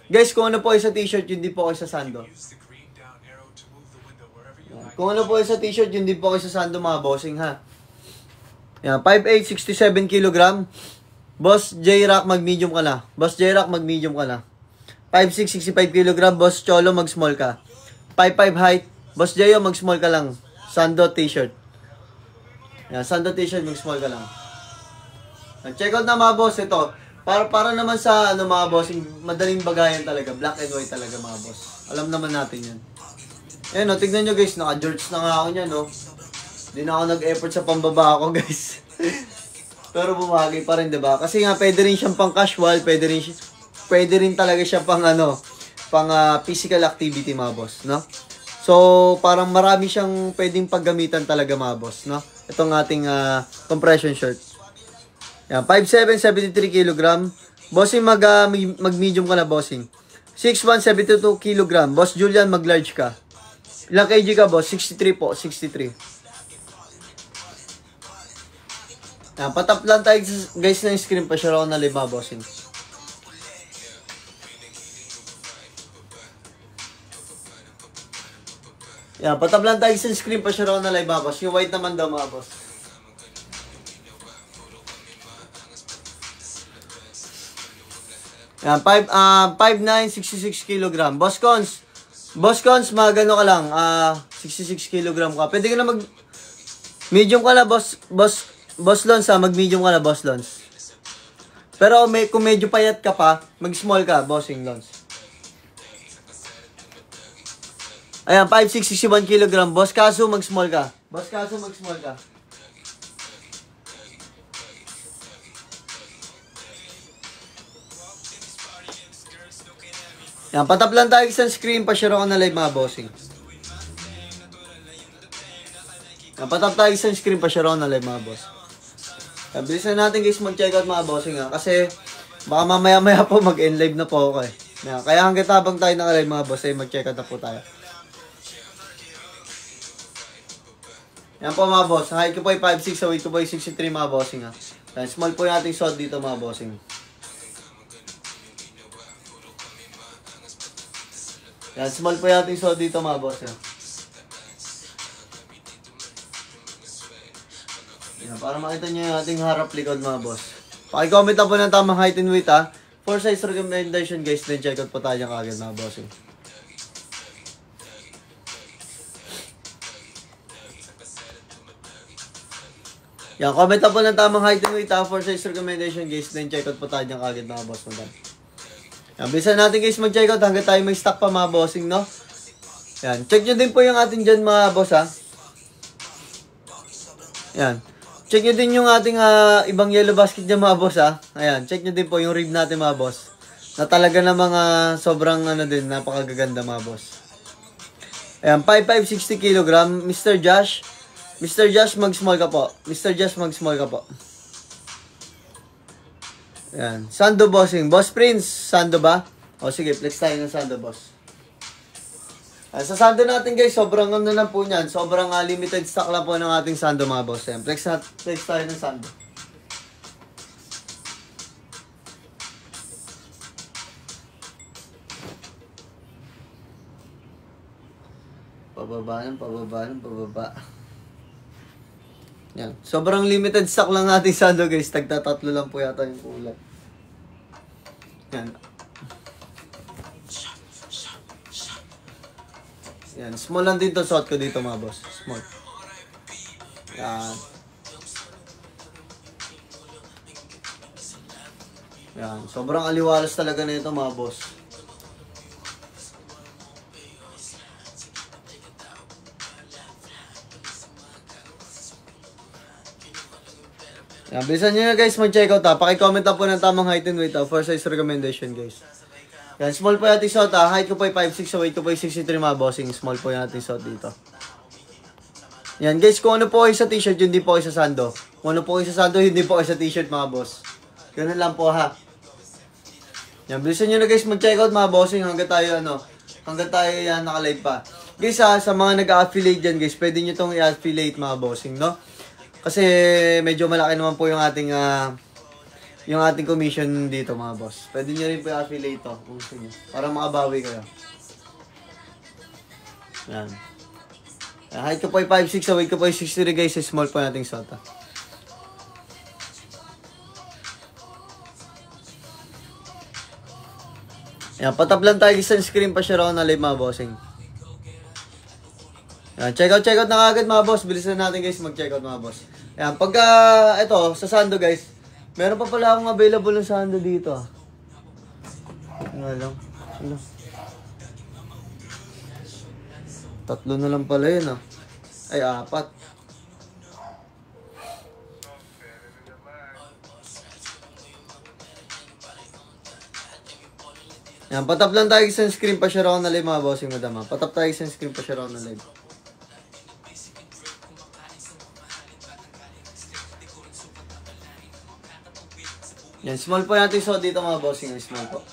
Guys, kung ano po ay sa t-shirt, yun din po kayo sa Sando. Kung ano po ay sa t-shirt, yun din po kayo sa Sando mga bossing ha. Yan, 5'8", 67 kg. Boss J-Rock, mag-medium ka na. Boss J-Rock, mag-medium ka na. 5'6", 65 kg. Boss Cholo, mag-small ka. 5'5" height. Boss Jeyo, mag-small ka lang. Sando t-shirt. Yan, Sando t-shirt, mag-small ka lang. Check out na mga boss, ito. Para naman sa mga bossing, madaling bagayan talaga. Black and white talaga mga boss. Alam naman natin yan. Ayan o, tignan nyo guys, naka-jorts na nga ako niyan no. Hindi na ako nag-effort sa pambaba ako guys. Pero bumagay pa rin, diba? Kasi nga, pwede rin siyang pang casual, pwede rin talaga siya pang physical activity mga boss, no? So, parang marami siyang pwedeng paggamitan talaga mga boss, no? Itong ating compression shirt. Yan, 5'7", 73 kg. Bossing, mag-medium ka na, bossing. 6'1", 72 kg. Boss Julian, mag-large ka. Ilang kg ka, boss? 63 po, 63. Yan, patap lang tayo, guys, ng screen. Pa-share ako na live, mga bossing. Yan, patap lang tayo sa screen. Pa-share ako na live, mga boss. Yung white naman daw, mga boss. Yan, 5'9", 66 kg. Boss Cons, magano ka lang, 66 kg ka. Pwede ka na medium ka na, boss Lons, mag-medium ka na, boss Lons. Pero kung medyo payat ka pa, mag-small ka, bossing Lons. Ayan, 5'6", 61 kg. Boss Kaso, mag-small ka. Yan, patap lang tayo sa screen, pa-share ako na live, mga bossing. Yan, patap tayo sa screen, pa-share ako na live, mga boss. Yan, bilisan natin guys mag-check out, mga bossing, ha. Kasi baka mamaya-maya po mag-end live na po ako, eh. Yan, kaya hanggang tabang tayo naka-live, mga boss, ay mag-check out na po tayo. Yan po, mga boss. Height ko po ay 5'6", so weight ko po ay 63, mga bossing, ha. Yan, small po yung ating shot dito, mga bossing. Yan, small po yung ating shot dito, mga boss, ha. Yan, para makita nyo yung ating harap-likod, mga boss. Paki-comment na po ng tamang height and weight, ha. For size recommendation, guys, then check out po tayo kagad, mga bossing. Yan, comment na po ng tamang height and weight, ha. For size recommendation, guys, then check out po tayo kagad, mga boss, madam. Yan, bisa natin guys mag-check out hanggang tayo may stock pa, mga bossing, no? Yan, check nyo din po yung ating dyan, mga boss, ha. Yan. Check nyo din yung ating ibang yellow basket dyan, mga boss, ha. Ayan, check nyo din po yung rib natin, mga boss. Na talaga na mga sobrang din, napakagaganda, mga boss. Ayan, 5'5", 60 kg. Mr. Josh, mag-small ka po. Ayan. Sando, bossing. Boss Prince, Sando ba? O sige, flex tayo ng Sando, boss. Ayan, sa Sando natin, guys, sobrang lang po niyan. Sobrang limited stock lang po ng ating Sando, mga boss. Ayan, flex tayo ng Sando. Pababa. Yan. Sobrang limited stock lang natin Sando, guys. Tagtatatlo lang po yata yung kulay. Yan. Yan. Small lang dito suot ko dito, mga boss. Small. Yan. Yan. Sobrang aliwalas talaga na ito, mga boss. Yan, bilisan nyo na guys mag-check out, ha. Paki-comment na po ng tamang height and weight, ha, for size recommendation, guys. Yan, small po yung ating shot, ha. Height ko po ay 5'6", so weight ko po ay 63, mga bossing. Small po yung ating shot dito. Yan, guys, kung ano po kayo sa t-shirt, yun din po kayo sa Sando. Kung ano po kayo sa Sando, yun din po kayo sa t-shirt, mga boss. Ganun lang po, ha. Yan, bilisan nyo na guys mag-check out, mga bossing, hanggang tayo yan naka-live pa. Guys, ha, sa mga nag-affiliate dyan, guys, pwede nyo itong i-affiliate, mga bossing, no? Kasi medyo malaki naman po yung ating commission dito, mga boss. Pwede nyo rin po i-affiliate to kung gusto nyo, para makabawi kayo. Yan. Height ko po ay 5'6", so weight ko po ay 63, guys. Small po nating sota. Yan, patap lang tayo sa screen pa share ako na live, mga bossing. Yan, check out na agad, mga boss. Bilisan natin, guys, mag-check out, mga boss. Yan, pagka, ito, sa Sando, guys, meron pa pala akong available ng Sando dito, ha. Nga lang. Ano? 3 na lang pala yun, ha. Ay, 4. Yan, patap lang tayo sa screen pa share ako na live, mga bossing, madam, ha. Patap tayo sa screen pa share ako na live. Yan, small po natin so dito mga bossing. Small po.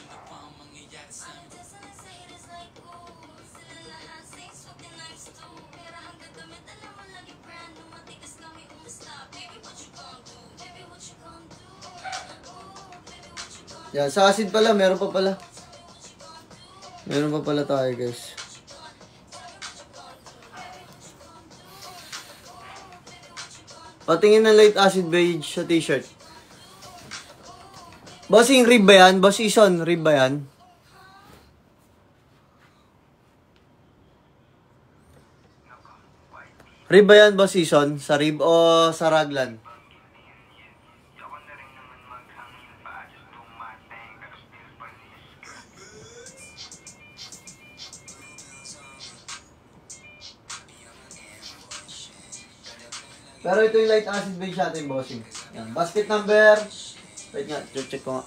Yan, sa acid pala, meron pa pala. Meron pa pala tayo guys. Patingin ng light acid beige sa t-shirt. Bossing, rib ba yan? Boss Ison, rib ba yan? Rib ba yan, Boss Ison? Sa rib o sa raglan? Pero ito yung light acid beige natin, bossing. Yan. Basket number. Wait nga, check ko nga.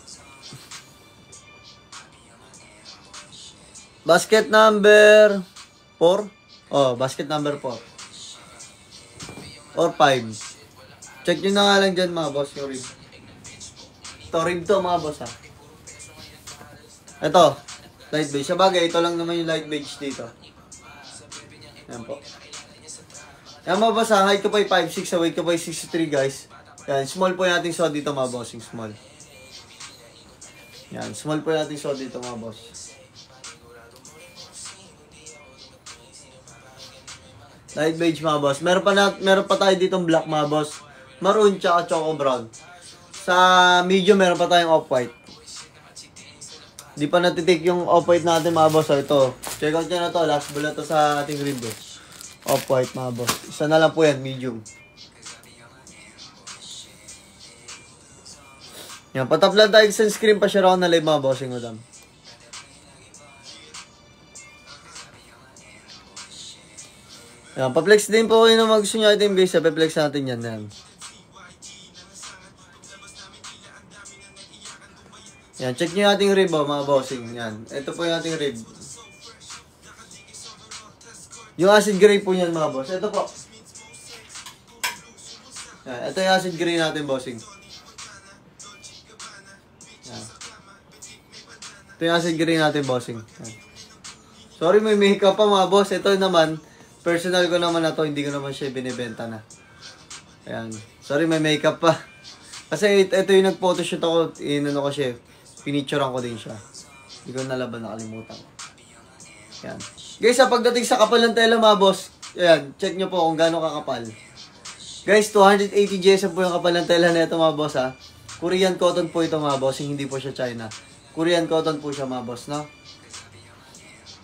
Basket number 4. Oh, basket number 4. Or 5. Check nyo na nga lang dyan mga boss yung rib. Ito, rib to mga boss ha. Ito, light beige. Sa bagay, ito lang naman yung light beige dito. Yan po. Yan mga boss ha, height ko po ay 5'6", sa weight ko po ay 63 guys. Yan, small po yung ating suot dito mga bossing, small. Yan, small po yung ating suot dito mga boss. Light beige mga boss. Meron pa tayo ditong black mga boss. Maroon tsaka choco brown. Sa medium meron pa tayong off-white. Di pa natitik yung off-white natin mga boss. So, ito, check out nyo na to. Last ball na to sa ating rib. Off-white mga boss. Isa na lang po yan, medium. Yan, patap lang tayo sunscreen pa siya raw na live mga bossing madam. Yan, pa-flex din po kayo na mag-gusto nyo item guys. Pa-flex natin yan. Yan. Yan, check nyo yung ating rib mga bossing. Yan, ito po yung ating rib. Yung acid gray po yan mga boss. Ito po. Yan, ito yung acid gray natin bossing. Yan. Ito yung acid gray natin bossing. Yan. Sorry may makeup pa mga boss. Ito naman, personal ko naman na to. Hindi ko naman siya binibenta na. Ayan. Sorry may makeup pa. Kasi ito yung nag-photoshoot ako. Inano ko siya. Pinicturean ko din siya. Hindi ko nalaban, nakalimutan ko. Yan. Guys, pagdating sa kapal ng tela mga boss, ayan, check nyo po kung gaano kakapal. Guys, 280 GSM po yung kapal ng tela na ito mga boss ha. Korean cotton po ito mga boss, hindi po siya China. Korean cotton po siya mga boss, no?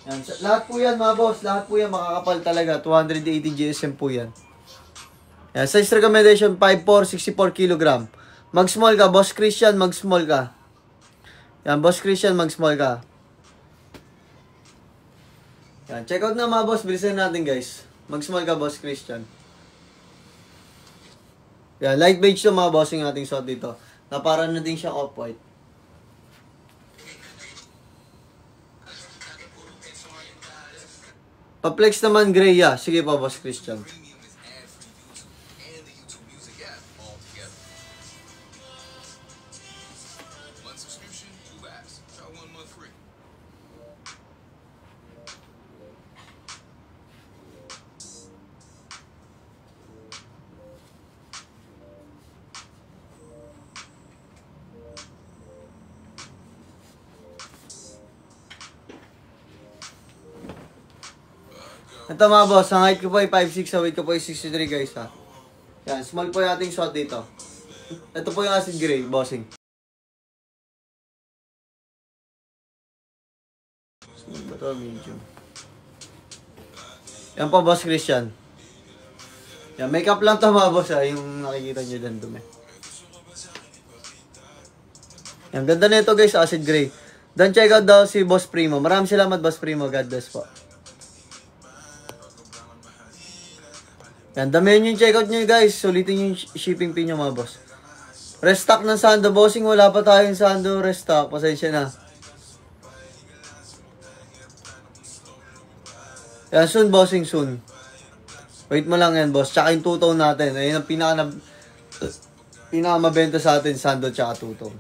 Yan. Lahat po yan mga boss, lahat po yan makakapal talaga. 280 GSM po yan. Yan. Size recommendation 5'4", 64 kg. Mag-small ka, Boss Christian, mag-small ka. Yan, Boss Christian, mag-small ka. Yan, check out na mga boss. Bilisan natin guys. Mag-small ka, Boss Christian. Yan, light beige to mga boss yung ating suot dito. Na para na din siya off-white. Pa-flex naman gray ya. Sige pa, Boss Christian. Ito mga boss, ang height ko po ay 5'6", sa weight ko po ay 63 guys ha. Yan, small po yung ating suot dito. Ito po yung acid gray, bossing. Small ba ito? Medium. Yan po, Boss Christian. Yan, makeup lang to mga boss ha, yung nakikita nyo dyan dumi. Yan, ganda na ito guys, acid gray. Don't check out daw si Boss Primo. Maraming salamat Boss Primo, God bless po. Yan, damihan yung check out nyo guys. Sulitin yung shipping fee nyo mga boss. Restock ng Sando, bossing. Wala pa tayong Sando restock. Pasensya na. Yan, soon bossing, soon. Wait mo lang yan boss. Tsaka yung two-tone natin. Ayun ang pinakamabenta sa atin, Sando tsaka two-tone.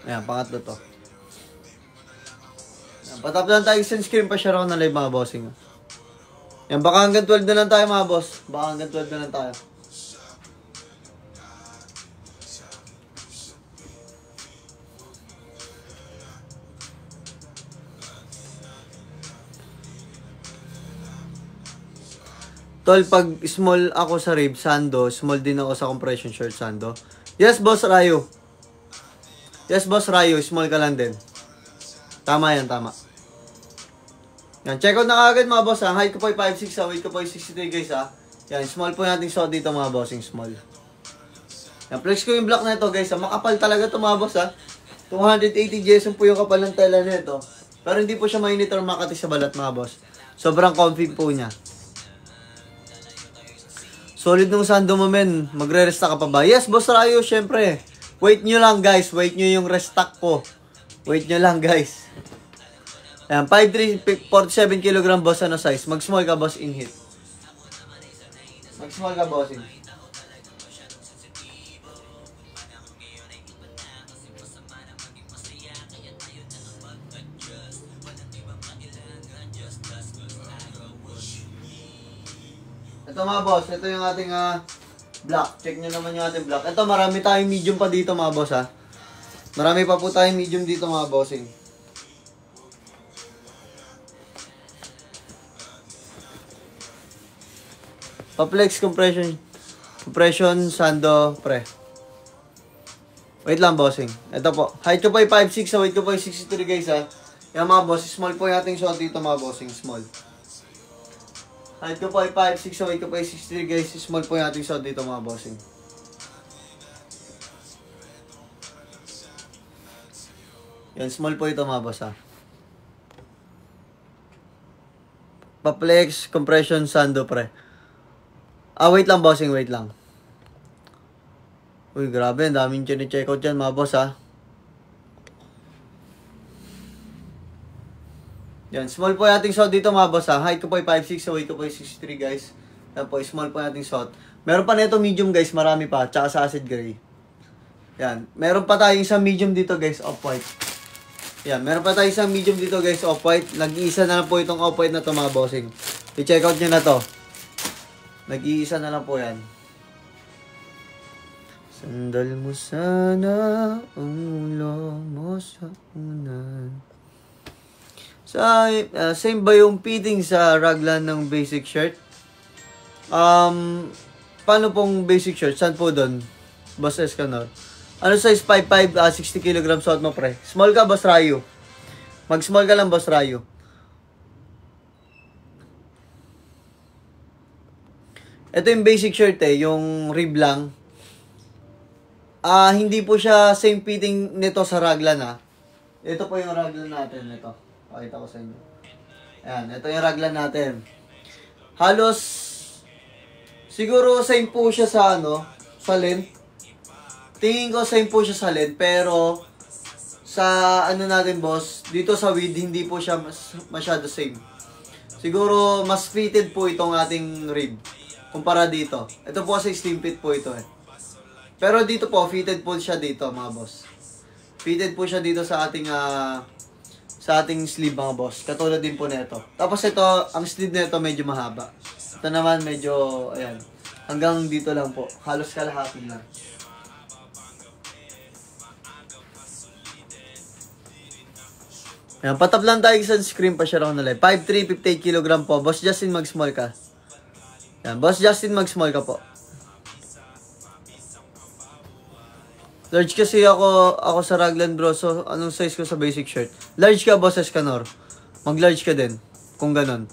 Ayan, pangatlo to. Ayan, patap lang tayo sunscreen pa share ako ng live mga bossing. Ayan, baka hanggang 12 na lang tayo mga boss. Baka hanggang 12 na lang tayo. Tol, pag small ako sa rib, Sando, small din ako sa compression shirt, Sando. Yes, Boss Rayo. Yes, Boss Rayo, small ka lang din. Tama yan, tama. Yan, check out na kagad mga boss ha. Height ko po ay 5'6", weight ko po ay 63 guys ha. Yan, small po natin suot dito mga bossing, small. Yan, flex ko yung block na ito guys ha. Makapal talaga ito mga boss ha. 280 GSM po yung kapal ng tela na ito. Pero hindi po siya mainit or makati sa balat mga boss. Sobrang comfy po niya. Solid nung Sando mo men, magre-resta ka pa ba? Yes, Boss Rayo, syempre. Wait nyo lang guys, wait nyo yung restock ko. Wait nyo lang guys. Ayan, 5'3", 47 kg boss, ano size? Mag-small ka boss in hit. Mag-small ka boss in. Ito mga boss, ito yung ating block. Check nyo naman yung ating block. Ito, marami tayong medium pa dito mga boss ha. Marami pa po tayong medium dito mga bossing. Pa-flex compression Sando pre. Wait lang bossing. Ito po. Height ko po ay 5'6", so weight ko po ay 63 guys ha. Yan mga boss, small po yung ating suot dito mga bossing, small. Height ko po ay 5'6", so weight ko po ay 63 guys. Small po yung ating suot dito mga bossing. Yan, small po ito mga boss ha. Pa-flex compression Sando pre. Wait lang bossing, wait lang. Uy, grabe, ang daming check out dyan mga boss ha. Yan, small po yung ating suot dito mga boss ha. Height ko po ay 5'6", so weight ko po ay 63 guys. Yan po, small po yung ating suot. Meron pa nito medium guys, marami pa. Tsaka sa acid gray. Yan, meron pa tayong isang medium dito guys, off-white. Yan, meron pa tayong isang medium dito guys, off-white. Nag-iisa na lang po itong off-white na to mga bossing. I-check out nyo na to. Nag-iisa na lang po yan. Sandal mo sana ang ulo mo sa unan. Same ba yung fitting sa raglan ng basic shirt? Paano pong basic shirt? Saan po doon? Boss Escanor. Ano size 5'5", 60 kg suot mo pre? Small ka, Boss Rayo? Mag-small ka lang, Boss Rayo. Ito yung basic shirt yung rib lang. Hindi po siya same fitting nito sa raglan ha. Ito po yung raglan natin, ito. Pakita ko sa inyo. Ayan, ito yung raglan natin. Halos, siguro same po siya sa sa length. Tingin ko same po siya sa length, pero sa natin boss, dito sa width, hindi po siya masyado same. Siguro, mas fitted po itong ating rib. Kumpara dito. Ito po kasi slim fit po ito Pero dito po, fitted po siya dito mga boss. Fitted po siya dito sa ating sleeve mga boss. Katulad din po nito. Tapos ito, ang sleeve nito medyo mahaba. Ito naman medyo, ayan, hanggang dito lang po. Halos kalahati lang. Ayan, patap lang tayo sa screen pa siya ako na live. 5'3", 58 kg po. Boss Justin, mag-small ka. Ayan, Boss Justin, mag-small ka po. Large kasi ako sa raglan bro. So, anong size ko sa basic shirt? Large ka, Boss Escanor. Mag-large ka din. Kung ganon.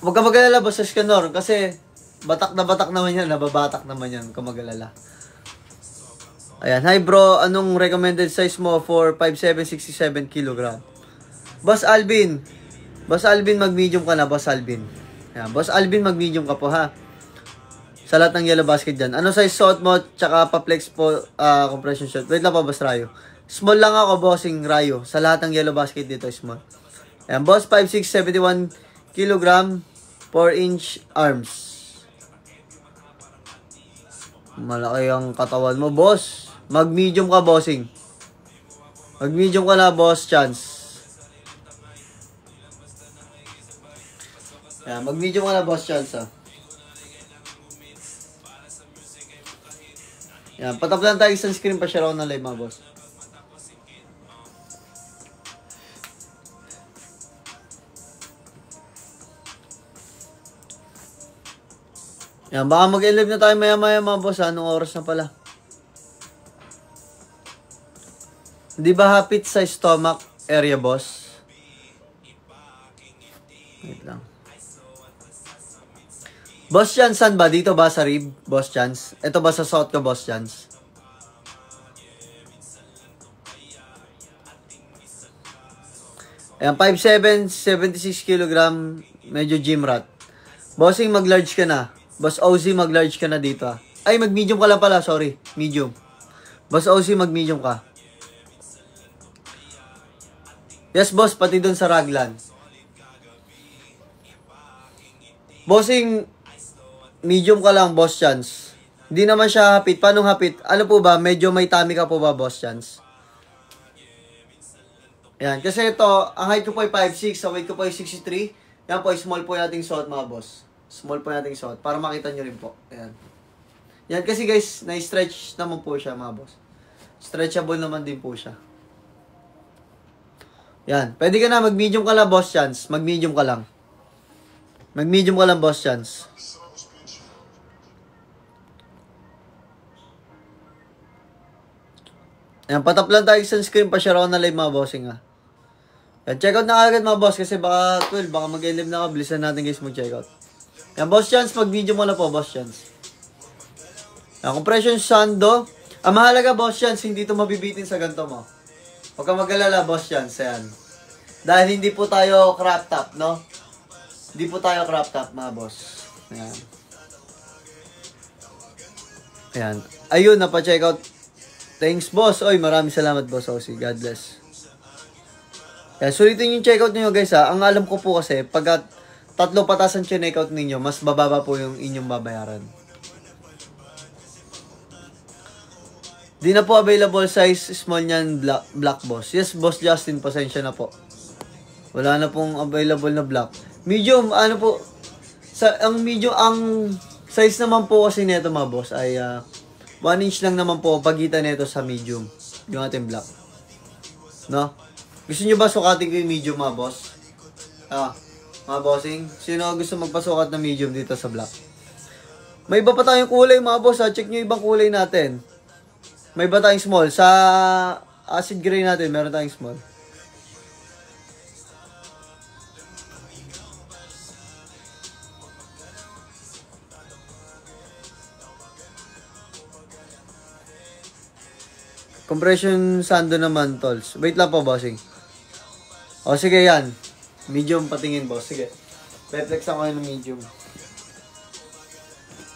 Huwag ka mag-alala, Boss Escanor. Kasi, batak naman yan. Nababatak naman yan. Kung mag-alala. Ayan. Hi bro, anong recommended size mo for 5'7", 67 kg? Boss Alvin. Boss Alvin, mag-medium ka na, Boss Alvin. Ayan. Boss Alvin, mag-medium ka po ha. Sa lahat ng yellow basket dyan. Ano size suot mo? Tsaka pa-flex po compression shirt. Wait lang pa, Boss Rayo. Small lang ako, bossing Rayo. Sa lahat ng yellow basket dito, small. Ayan, Boss 5'6", 71 kg, 4-inch arms. Malaki ang katawan mo, boss. Mag-medium ka, bossing. Mag-medium ka na, boss chance. Yan, mag-medium ka na, boss chance, ha. Yan, pataplan tayo isang screen pa share ako ng live, mga boss. Yan, baka mag-live na tayo maya-maya, mga boss, ha? Anong oras na pala? Di ba hapit sa stomach area, boss? Wait lang. Boss Chance, saan ba? Dito ba sa rib, Boss Chance? Ito ba sa suot ko, Boss Chance? Ayan, 5'7", 76 kg, medyo gym rat. Bossing, mag-large ka na. Boss OZ, mag-large ka na dito. Ay, mag-medium ka lang pala, sorry. Medium. Boss OZ, mag-medium ka. Yes, boss, pati dun sa raglan. Bossing, medium ka lang, Boss Chance. Hindi naman siya hapit. Paano hapit? Ano po ba? Medyo may tummy ka po ba, Boss Chance? Yan. Kasi ito, ang height ko po ay 5'6", sa weight ko po ay 63. Yan po, small po yung ating suot, mga boss. Small po yung ating suot. Para makita nyo rin po. Yan. Yan kasi guys, na-stretch naman po siya, mga boss. Stretchable naman din po siya. Yan. Pwede ka na, mag-medium ka lang, Boss Chance. Mag-medium ka lang. Mag-medium ka lang, Boss Chance. Yan, patap lang tayo sa screen pa share ako na live, mga bossing, ha. Yan, check out na agad, mga boss, kasi baka 12, baka mag-live na ka. Bilisan natin, guys, mag-check out. Yan, Boss Chance, mag-medium mo na po, Boss Chance. Yan, compression sando. Ang mahalaga, Boss Chance, hindi ito mabibitin sa ganito mo. Huwag kang mag-alala, Boss Chance, yan. Dahil hindi po tayo crop top, no? Hindi po tayo crop top, mga boss. Ayan. Ayan. Ayun, napa-check out. Thanks, boss. Oy, maraming salamat, boss. Osi. God bless. Ayan, sulitin yung check out niyo, guys, ha. Ang alam ko po kasi, pag 3 patasan check out ninyo, mas bababa po yung inyong babayaran. Di na po available size small niyan, black boss. Yes, Boss Justin, pasensya na po. Wala na pong available na black. Medium, ano po, ang medium, ang size naman po kasi nito, mga boss, ay 1 inch lang naman po pagitan nito sa medium, yung ating black. No? Gusto nyo ba sukatin ko yung medium, mga boss? Mga bossing, sino gusto magpasukat na medium dito sa black? May iba pa tayong kulay, mga boss, ha? Check nyo ibang kulay natin. May iba tayong small. Sa acid gray natin, meron tayong small. Compression sando naman, tolls. Wait lang po, bossing. O, sige, yan. Medium patingin, boss. Sige. Reflex ako ng medium.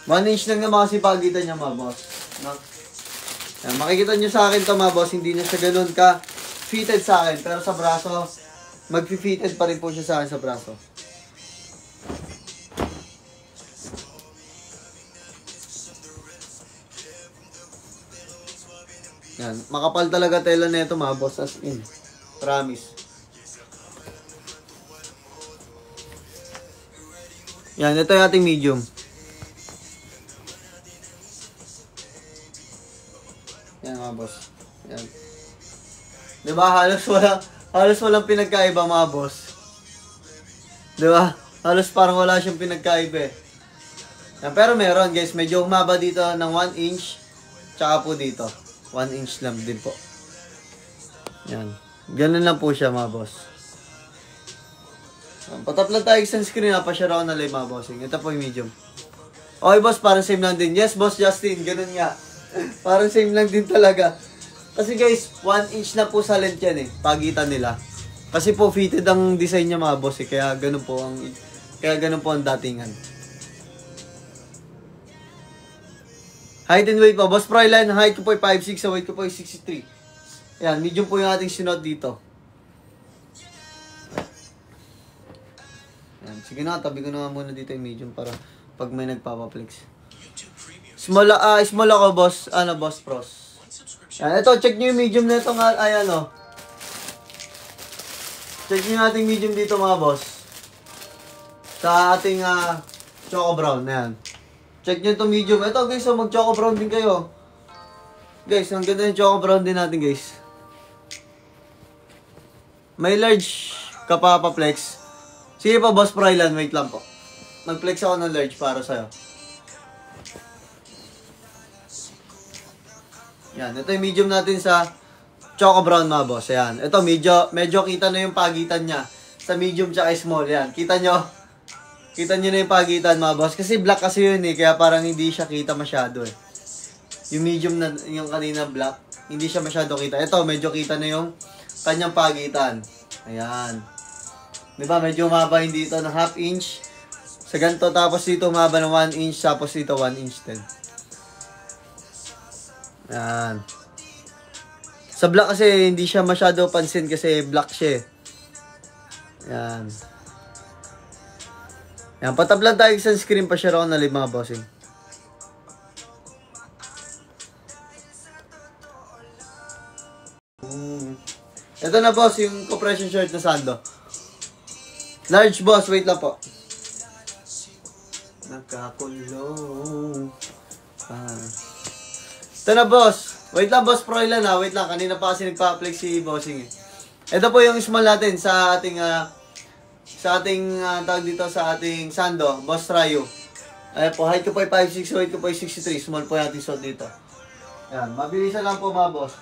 1 inch lang naman kasi pagitan niya, mga boss. No? Yan, makikita nyo sa akin to, mga boss. Hindi na siya ganun ka fitted sa akin. Pero sa braso, mag-fitted pa rin po siya sa akin sa braso. Yan. Makapal talaga tela na ito, mga boss. As in. Promise. Yan. Ito yung ating medium. Yan, mga boss. Yan. Diba? Halos walang pinagkaiba, mga boss. Diba? Halos parang wala siyang pinagkaiba, eh. Yan. Pero meron, guys. Medyo humaba dito ng 1 inch. Tsaka po dito. 1 inch lang din po. Yan. Ganun lang po siya, mga boss. Patap lang tayo sa screen, ha. Pa-share ako na live, mga bossing. Ito po yung medium. Okay, boss. Parang same lang din. Yes, Boss Justin. Ganun nga. Parang same lang din talaga. Kasi, guys, 1 inch na po sa length yan, eh. Pagitan nila. Kasi po, fitted ang design niya, mga boss, eh. Kaya ganun po ang datingan. Height and weight po. Boss Fryline, height ko po ay 5'6", sa weight ko po ay 63. Ayan, medium po yung ating sinot dito. Ayan, sige na, tabi ko na nga muna dito yung medium para pag may nagpapaplex. Small ako, boss. Boss Pros. Yan, ito, check nyo yung medium na ito nga, ay ano. Check nyo yung ating medium dito mga boss. Sa ating choco brown, yan. Check nyo itong medium. Ito guys, so mag-choco brown din kayo. Guys, ang ganda yung choco brown din natin guys. May large ka pa pa-flex. Sige pa boss Frylan, wait lang po. Nag-flex ako ng large para sa'yo. Yan, ito yung medium natin sa choco brown mga boss. Yan, ito medyo kita na yung pagitan niya. Sa medium tsaka small, yan. Kita nyo? Kita nyo na yung pagitan mga boss. Kasi black kasi yun eh. Kaya parang hindi siya kita masyado eh. Yung medium na yung kanina black. Hindi siya masyado kita. Ito medyo kita na yung kanyang pagitan. Ayan. Diba medyo umaba yung dito ng half inch. Sa ganito. Tapos dito umaba ng 1 inch. Tapos dito 1 inch din. Ayan. Sa black kasi hindi siya masyado pansin. Kasi black siya eh. Ayan. Yan, patablan tayo sa screen pa share ako na live mga bossing. Ito na boss, yung compression shirt na Sando. Large boss, wait lang po. Nakakulong. Ito na boss. Wait lang boss, Froylan ha. Wait lang, kanina pa kasi nagpa-flex si bossing eh. Ito po yung small natin sa ating tawag dito sa ating Sando, Boss Ryu. Ayan po, height ko po ay 5'6", weight ko po ay 63. Small po yung ating suot dito. Ayan, mabilisan lang po mga boss.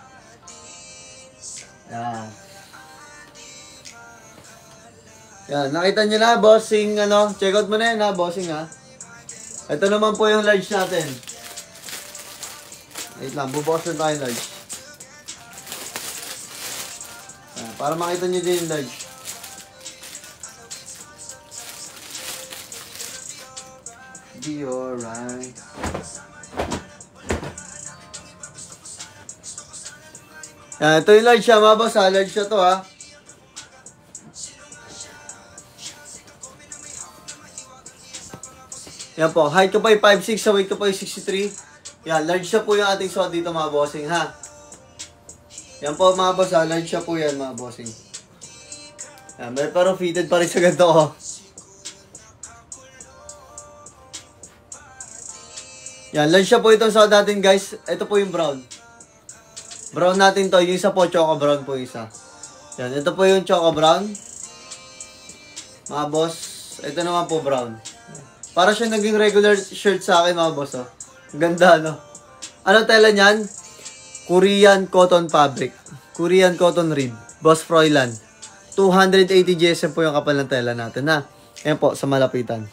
Ayan. Ayan, nakita nyo na, bossing, check out mo na yan ha, bossing ha. Ito naman po yung large natin. Wait lang, bubukas na tayo large. Ayan, para makita nyo din yung large. Be alright. Yan, ito yung large siya mga boss ha. Large siya to ha. Yan po. Height ko pa yung 5'6", sa weight ko pa yung 63. Yan, large siya po yung ating suot dito mga bossing ha. Yan po mga boss ha. Large siya po yan mga bossing. Yan, pero fitted pa rin sa ganito oh. Yan, large siya po itong suot natin guys. Ito po yung brown. Brown natin to. Yung isa po, choco brown po yung isa. Yan, ito po yung choco brown. Mga boss, ito naman po brown. Para siya naging regular shirt sa akin mga boss. Oh. Ganda no. Ano tela niyan? Korean cotton fabric. Korean cotton rib. Boss Froylan. 280 GSM po yung kapal ng tela natin na. Ayan po, sa malapitan.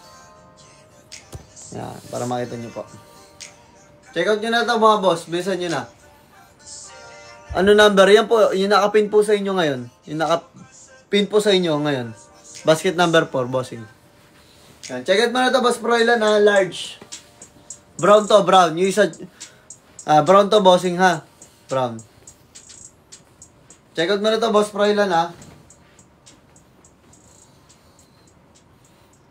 Yan, para makita nyo po. Check out nyo na ito mga boss. Bilisan nyo na. Ano number? Yan po, yung nakapin po sa inyo ngayon. Yung nakapin po sa inyo ngayon. Basket number 4, bossing. Yan. Check out mo na ito, Boss Froylan ha. Large. Brown to, brown. Yung isa, brown to, bossing ha. Brown. Check out mo na ito, Boss Froylan ha.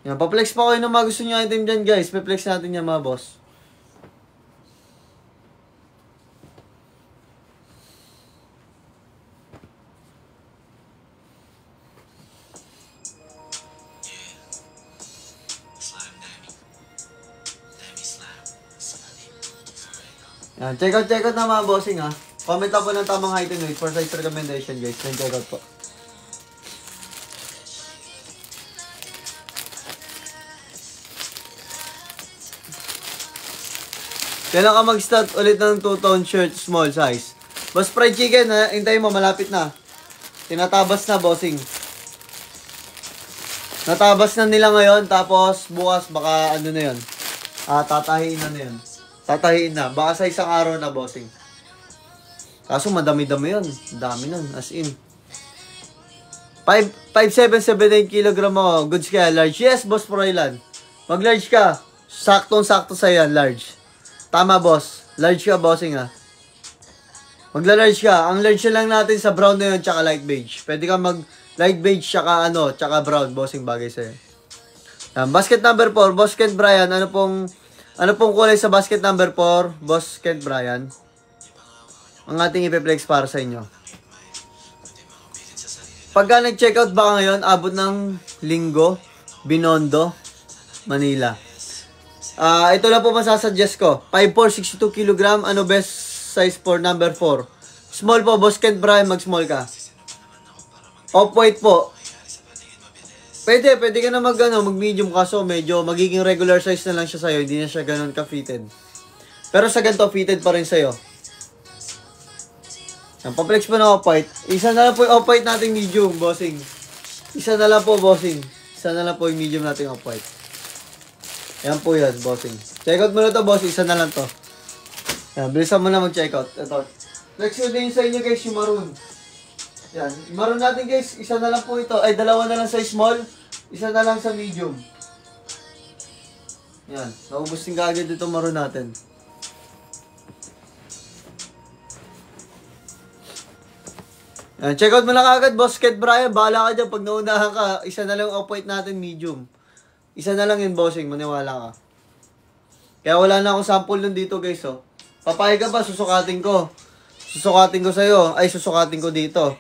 Yan, pa-flex pa kayo ng mga gusto nyo item dyan guys. Pa-flex natin yan mga boss. Yan, check out na mga bossing ha. Comment lang po ng tamang height and weight for size recommendation guys. Then check out po. Kailan ka mag-start ulit ng 2-tone shirt, small size? Boss fried chicken, ha? Hintayin mo, malapit na. Tinatabas na, bossing. Natabas na nila ngayon, tapos bukas, baka ano na yun. Tatahiin na yun. Tatahiin na. Baka sa isang araw na, bossing. Kaso madami-dami yun. Dami nun, as in. 5'7", 78 kg ako. Goods kaya, large. Yes, Boss Froylan. Mag-large ka. Saktong-sakto sa yan, large. Tama, boss. Large ka, bossing ha. Magla-large ka. Ang large lang natin sa brown na yun, tsaka light beige. Pwede ka mag-light beige, tsaka brown, bossing bagay sa'yo. Basket number 4, Boss Kent Brian. Ano pong kulay sa basket number 4, Boss Kent Brian? ang ating ipiplex para sa inyo. Pagka nag-checkout ba ngayon, abot ng Linggo, Binondo, Manila. Ito lang po masasuggest ko. 5'4", 62 kg. Ano best size for number 4? Small po, Boss Kent Brian, mag-small ka. Off-white po. Pwede ka na mag-medium kaso medyo magiging regular size na lang siya sa'yo. Hindi na siya ganun ka-fitted. Pero sa ganito, fitted pa rin sa'yo. Ang pa-flex po na off-white. Isa na lang po yung off-white nating medium, bossing. Isa na lang po, bossing. Isa na lang po yung medium nating off-white. Yan po yan, bossing. Checkout mo na to, boss. Isa na lang to. Yan, bilisan mo na mag-checkout. Ito. Flex ko din sa inyo, guys, yung maroon. Yan. Yung maroon natin, guys, isa na lang po ito. Ay, dalawa na lang sa small. Isa na lang sa medium. Yan. Naubos din kaagad ito maroon natin. Yan, check out mo lang agad, Boss Kent Brian. Bahala ka dyan. Pag naunahan ka, isa na lang off-white natin, medium. Isa na lang yun, bossing. Maniwala ka. Kaya wala na akong sample nun dito, guys, oh. Papayag ka ba? Susukatin ko. Susukatin ko sa'yo. Ay, susukatin ko dito.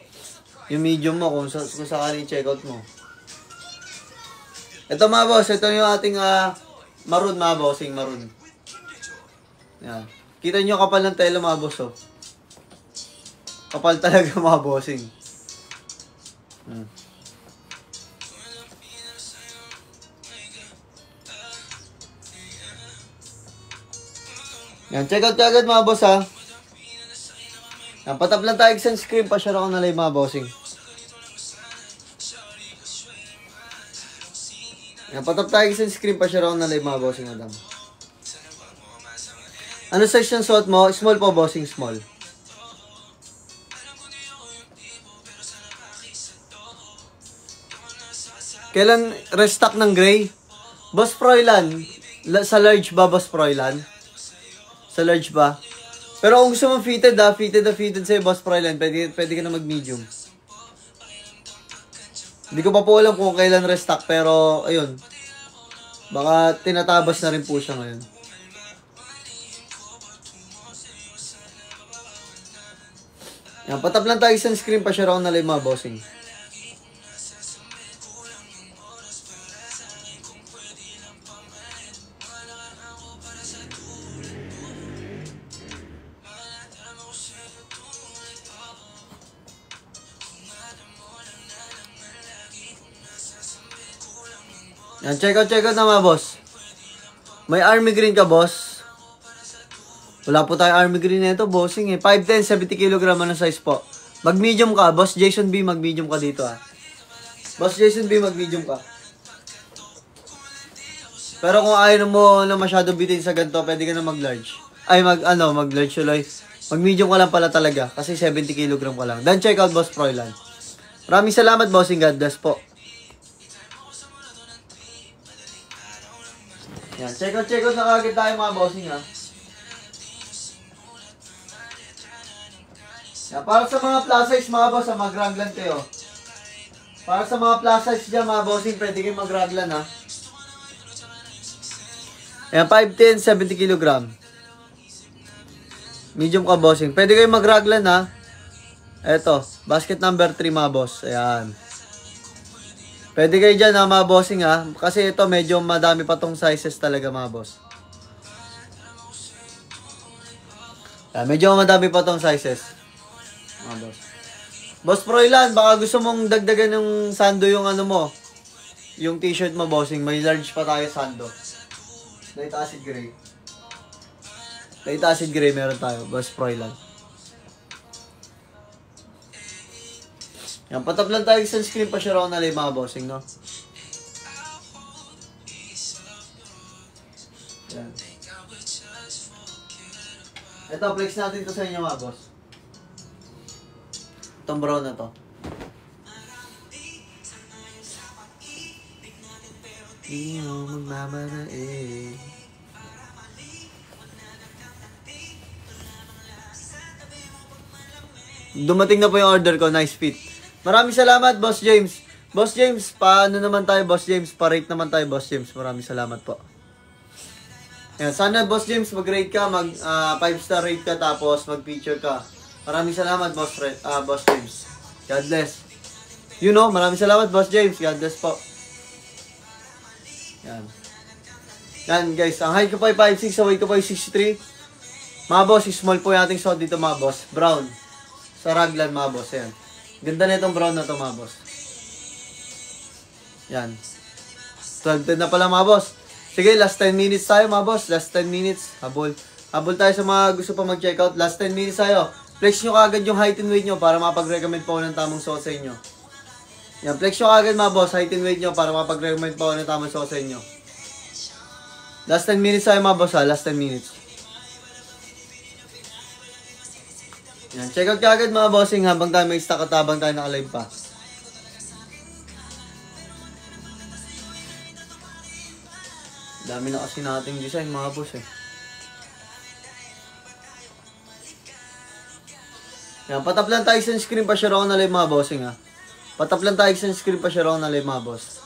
Yung medium mo, kung sakaling check out mo. Ito, mga boss. Ito yung ating maroon, mga bossing. Maroon. Yan. Kita nyo kapal ng tela, mga boss, oh. Kapal talaga, mga bossing. Yan, check out agad, mga boss, ha. Yan, patap lang tayo sunscreen. Pa-share ako na live, mga bossing. Yan, patap tayo sunscreen. Pa-share ako na live, mga bossing, madam. Ano size yung suot mo? Small po, bossing, small. Kailan restock ng gray? Boss Froilan, sa large ba, Boss Froilan? Sa large ba? Pero kung gusto mo fitted, fitted sa'yo, Boss Froilan, pwede ka na mag-medium. Hindi ko pa po alam kung kailan restock, pero ayun. Baka tinatabas na rin po siya ngayon. Yan, patap lang tayo sunscreen, pa-share ako na live, mga bossing. Yan, check out na, mga boss. May army green ka, boss? Wala po tayong army green na ito, bossing, eh. 5'10", 70 kg na size po. Mag-medium ka, Boss Jason B, mag-medium ka dito, ah. Boss Jason B, mag-medium ka. Pero kung ayaw mo na masyado bitin sa ganito, pwede ka na mag-large. Ay, mag-large uloy. Mag-medium ka lang pala talaga, kasi 70 kg ka lang. Then check out, Boss Froilan. Maraming salamat, bossing. God bless po. Yan, check out na kagad tayo, mga bossing, ha. Yan, para sa mga plus size, mga boss, mag-raglan kayo. Para sa mga plus size dyan, mga bossing, pwede kayo mag-raglan, ha. Yan, 5'10", 70 kg. Medium ka, bossing. Pwede kayo mag-raglan, ha. Eto, basket number 3, mga boss. Ayan. Pwede kayo dyan, ha, mga bossing, ha. Kasi ito, medyo madami pa tong sizes talaga, mga boss. Ayan, medyo madami pa tong sizes, mga boss. Boss Froilan, baka gusto mong dagdagan ng sando yung ano mo. Yung t-shirt mo, bossing. May large pa tayo sando. Light acid gray. Light acid gray meron tayo, Boss Froilan. Yan, patap lang tayo sunscreen, pa-share ako na live, mga bossing, no? Yan. Ito, flex natin to sa inyo, mga boss. Itong brown na to. Iyo magmamanae. Dumating na po yung order ko. Nice fit. Maraming salamat, Boss James. Boss James, paano naman tayo, Boss James? Pa-rate naman tayo, Boss James. Maraming salamat po. Ayan, sana, Boss James, mag-rate ka. 5-star rate ka, tapos mag-feature ka Maraming salamat, Boss James. God bless. You know, maraming salamat, Boss James. God bless po. Yan. Yan, guys. Ang height ko po ay 5'6", ang weight ko po ay 63. Mga boss, small po yung ating suot dito, mga boss. Brown. Sa raglan, mga boss. Yan. Ganda na itong brown na to, mga boss. Yan. 12:10 na pala, mga boss. Sige, last 10 minutes tayo, mga boss. Last 10 minutes. Habol. Habol tayo sa mga gusto pa mag-checkout. Last 10 minutes tayo. Flex nyo kagad yung height and weight nyo para mapag-recommend po ng tamang suot sa inyo. Yan, flex nyo kagad, mga boss. Height and weight nyo para mapag-recommend po ng tamang suot sa inyo. Last 10 minutes tayo, mga boss, ha. Last 10 minutes. Yan, check out kagad, mga bossing, habang tayo may stock at habang tayo naka-live pa. Dami na kasi nating design, mga boss, eh. Yan, patap lang tayo sa screen pa share ako na live, mga bossing, ha. Patap lang tayo sa screen pa share ako na live, mga boss.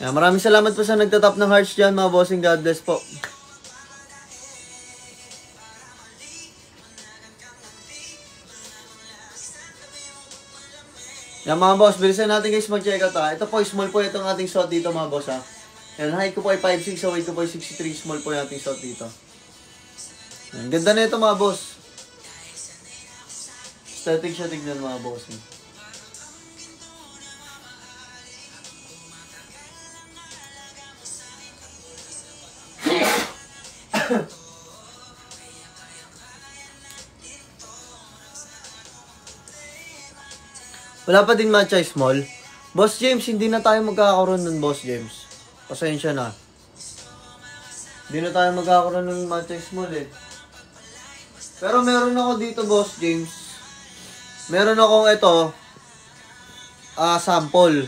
Yan, maraming salamat po sa nagtatap ng hearts dyan, mga bossing. God bless po. Yan, mga boss, bilisan natin guys mag-check out, ha. Ito po, small po itong ating suot dito, mga boss, ha. Yan, height ko po ay 5'6", so weight ko po ay 63. Small po yung ating suot dito. Yan, ganda na ito, mga boss. Aesthetic siya tignan, mga bossing. Wala pa din matcha small. Boss James, hindi na tayo magkakaroon nun, Boss James. Pasensya na. Hindi na tayo magkakaroon ng matcha small, eh. Pero meron ako dito, Boss James. Meron akong ito. Sample.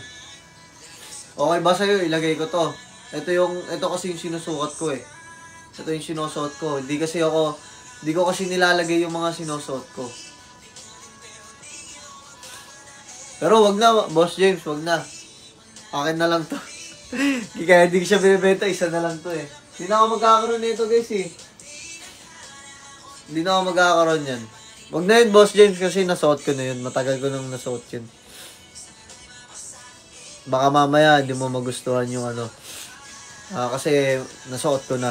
Okay ba sa'yo? Ilagay ko to. Ito kasi yung sinusukat ko, eh. Ito yung sinusuot ko. Hindi ko kasi nilalagay yung mga sinusuot ko. Pero wag na, Boss James, wag na. Akin na lang to. Kaya hindi ko siya binibenta, isa na lang to, eh. Hindi na ako magkakaroon nito, guys, eh. Hindi na ako magkakaroon yan. Wag na yun, Boss James, kasi nasuot ko na yun. Matagal ko nang nasuot yun. Baka mamaya, hindi mo magustuhan yung ano. Kasi nasuot ko na.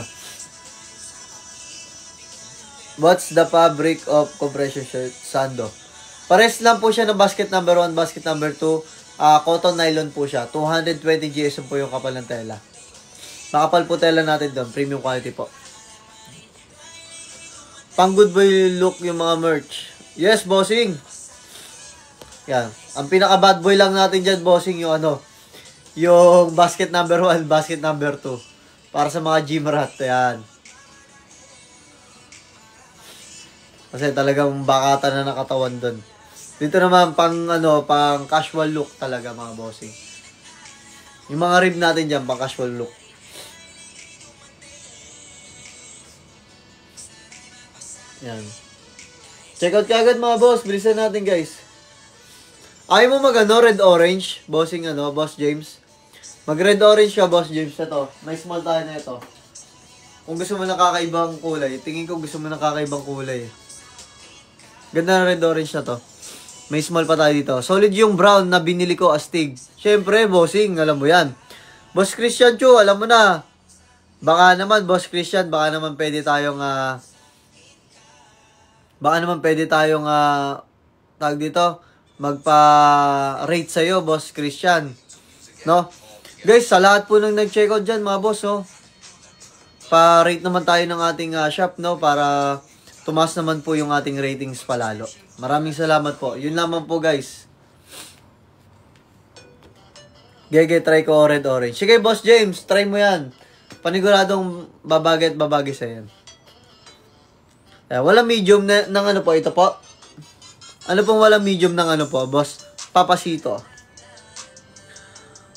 What's the fabric of compression shirt? Sando. Pares lang po siya ng basket number 1, basket number 2. Cotton nylon po siya. 220 GSM po yung kapal ng tela. Makapal po tela natin doon. Premium quality po. Pang good boy look yung mga merch. Yes, bossing. Yan. Ang pinaka bad boy lang natin dyan, bossing, yung ano. Yung basket number 1, basket number 2. Para sa mga gym rat. Yan. Kasi talagang bakata na nakatawan doon. Dito naman pang casual look talaga, mga bossing. Yung mga rib natin diyan pang casual look. Yan. Check out kaagad, mga boss. Bilisan natin, guys. Ayaw mo red orange, bossing Boss James. Mag red orange ka, Boss James, ito. May small tayo na ito. Kung gusto mo nakakaibang kulay, tingin ko gusto mo nakakaibang kulay. Ganda na red orange na to. May small pa tayo dito. Solid yung brown na binili ko astig. Syempre, bossing, alam mo yan. Boss Christian Chu, alam mo na. Baka naman, Boss Christian, baka naman pwede tayong tag dito, magpa-rate sa'yo, Boss Christian. No? Guys, sa lahat po nang nag-check out dyan, mga boss, oh. Pa-rate naman tayo ng ating shop, no? Para tumaas naman po yung ating ratings palalo. Maraming salamat po. Yun lamang po, guys. Gege, try ko red orange. Sige, Boss James, try mo yan. Paniguradong babagay at babagay sa yan. Wala medium ng ano po, ito po. Ano pong wala medium ng ano po, Boss? Papasito.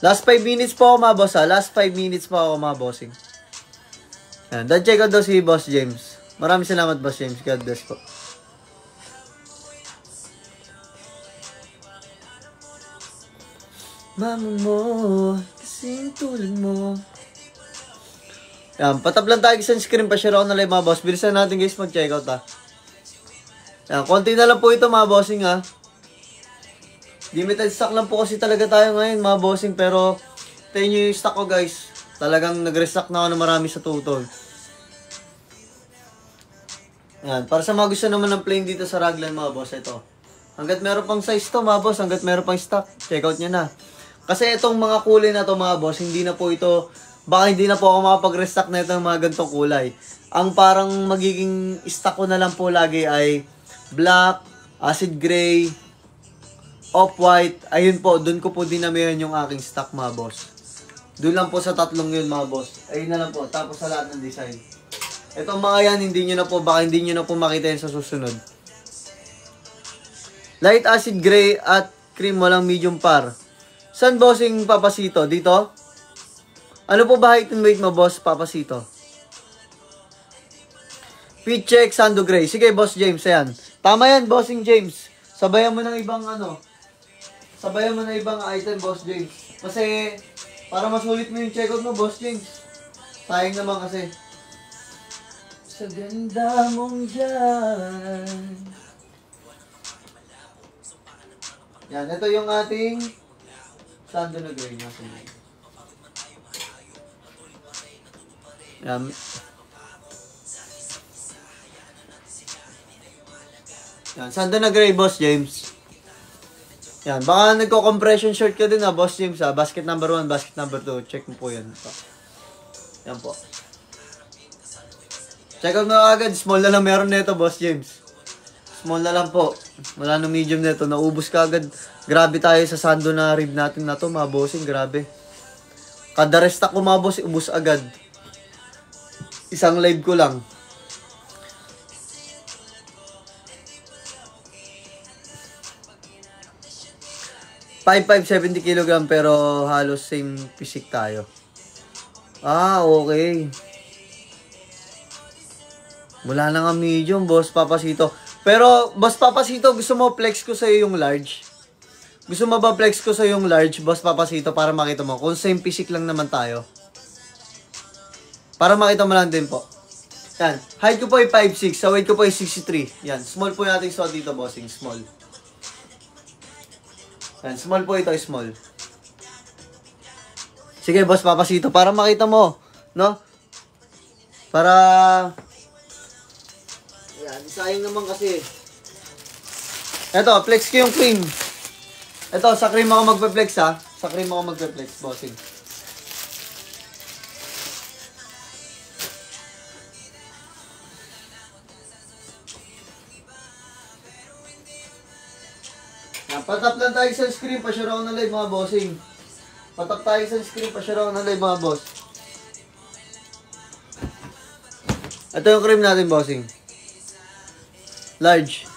Last 5 minutes po ako, mga boss, ha? Last 5 minutes po ako, mga bossing. Yan. Dan check out daw si Boss James. Maraming salamat, Boss James. God bless po. Mama mo, kasing tulad mo. Yan, patap lang tayo sa screen pa share ako na live, mga boss. Bilisan natin, guys, mag-check out, ha. Yan, konti na lang po ito mga bossing ha. Limited stock lang po kasi talaga tayo ngayon mga bossing. Pero, tayo nyo yung stock ko guys. Talagang nag-restock na ako ng marami sa tutol. Yan, para sa mga gusto naman ng plain dito sa Raglan mga boss, ito. Hanggat meron pang size to mga boss, hanggat meron pang stock, check out nyo na. Kasi itong mga kulay na to mga boss, hindi na po ito, baka hindi na po ako makapag-restock na itong mga ganitong kulay. Ang parang magiging stock ko na lang po lagi ay black, acid gray, off-white. Ayun po, dun ko po dinamihan yung aking stock mga boss. Doon lang po sa tatlong yun mga boss. Ayun na lang po, tapos sa lahat ng design. Itong mga yan, hindi nyo na po, baka hindi nyo na po makita yun sa susunod. Light acid gray at cream, walang medium par. Saan bossing Papasito? Dito? Ano po ba height and weight mo boss Papasito? Fit check, Sando Gray. Sige boss James, ayan. Tama yan bossing James. Sabayan mo ng ibang ano. Sabayan mo ng ibang item boss James. Kasi para masulit mo yung checkout mo boss James. Sayang naman kasi. Sa ganda mong dyan. Yan, ito yung ating Sando na Gray. Yan. Yan, Sando na Gray, Boss James. Yan, baka nagko-compression short ka din ha, Boss James ha. Basket number 1, basket number 2. Check mo po yan. Yan po. Check out mo agad. Small na lang meron nito, Boss James. Small na lang po. Wala nang medium nito. Naubos ka agad. Grabe tayo sa Sando na rib natin na to, mga bossing. Grabe. Kada restock ko, mga boss, ubos agad. Isang live ko lang. $5.5, 70 kg pero halos same physique tayo. Ah, okay. Wala na nga medium, Boss Papasito. Pero, Boss Papasito, gusto mo flex ko sa'yo yung large? Gusto mo ba flex ko sa'yo yung large, Boss Papasito, para makita mo? Kung same physique lang naman tayo. Para makita mo lang din po. Yan. Height ko po ay 5'6". Sa weight ko po ay 63. Yan. Small po natin suot dito, bossing. Small. Yan. Small po ito, small. Sige, Boss Papasito, para makita mo. No? Para... Yan. Sayang naman kasi. Eto, flex ko yung cream. Eto, sa cream ako magpe-flex ha. Sa cream ako magpe-flex, bossing. Patap lang tayo sa screen, pa-share ako ng live mga bossing. Patap tayo sa screen, pa-share ako ng live mga boss. Ito yung cream natin, bossing. Large.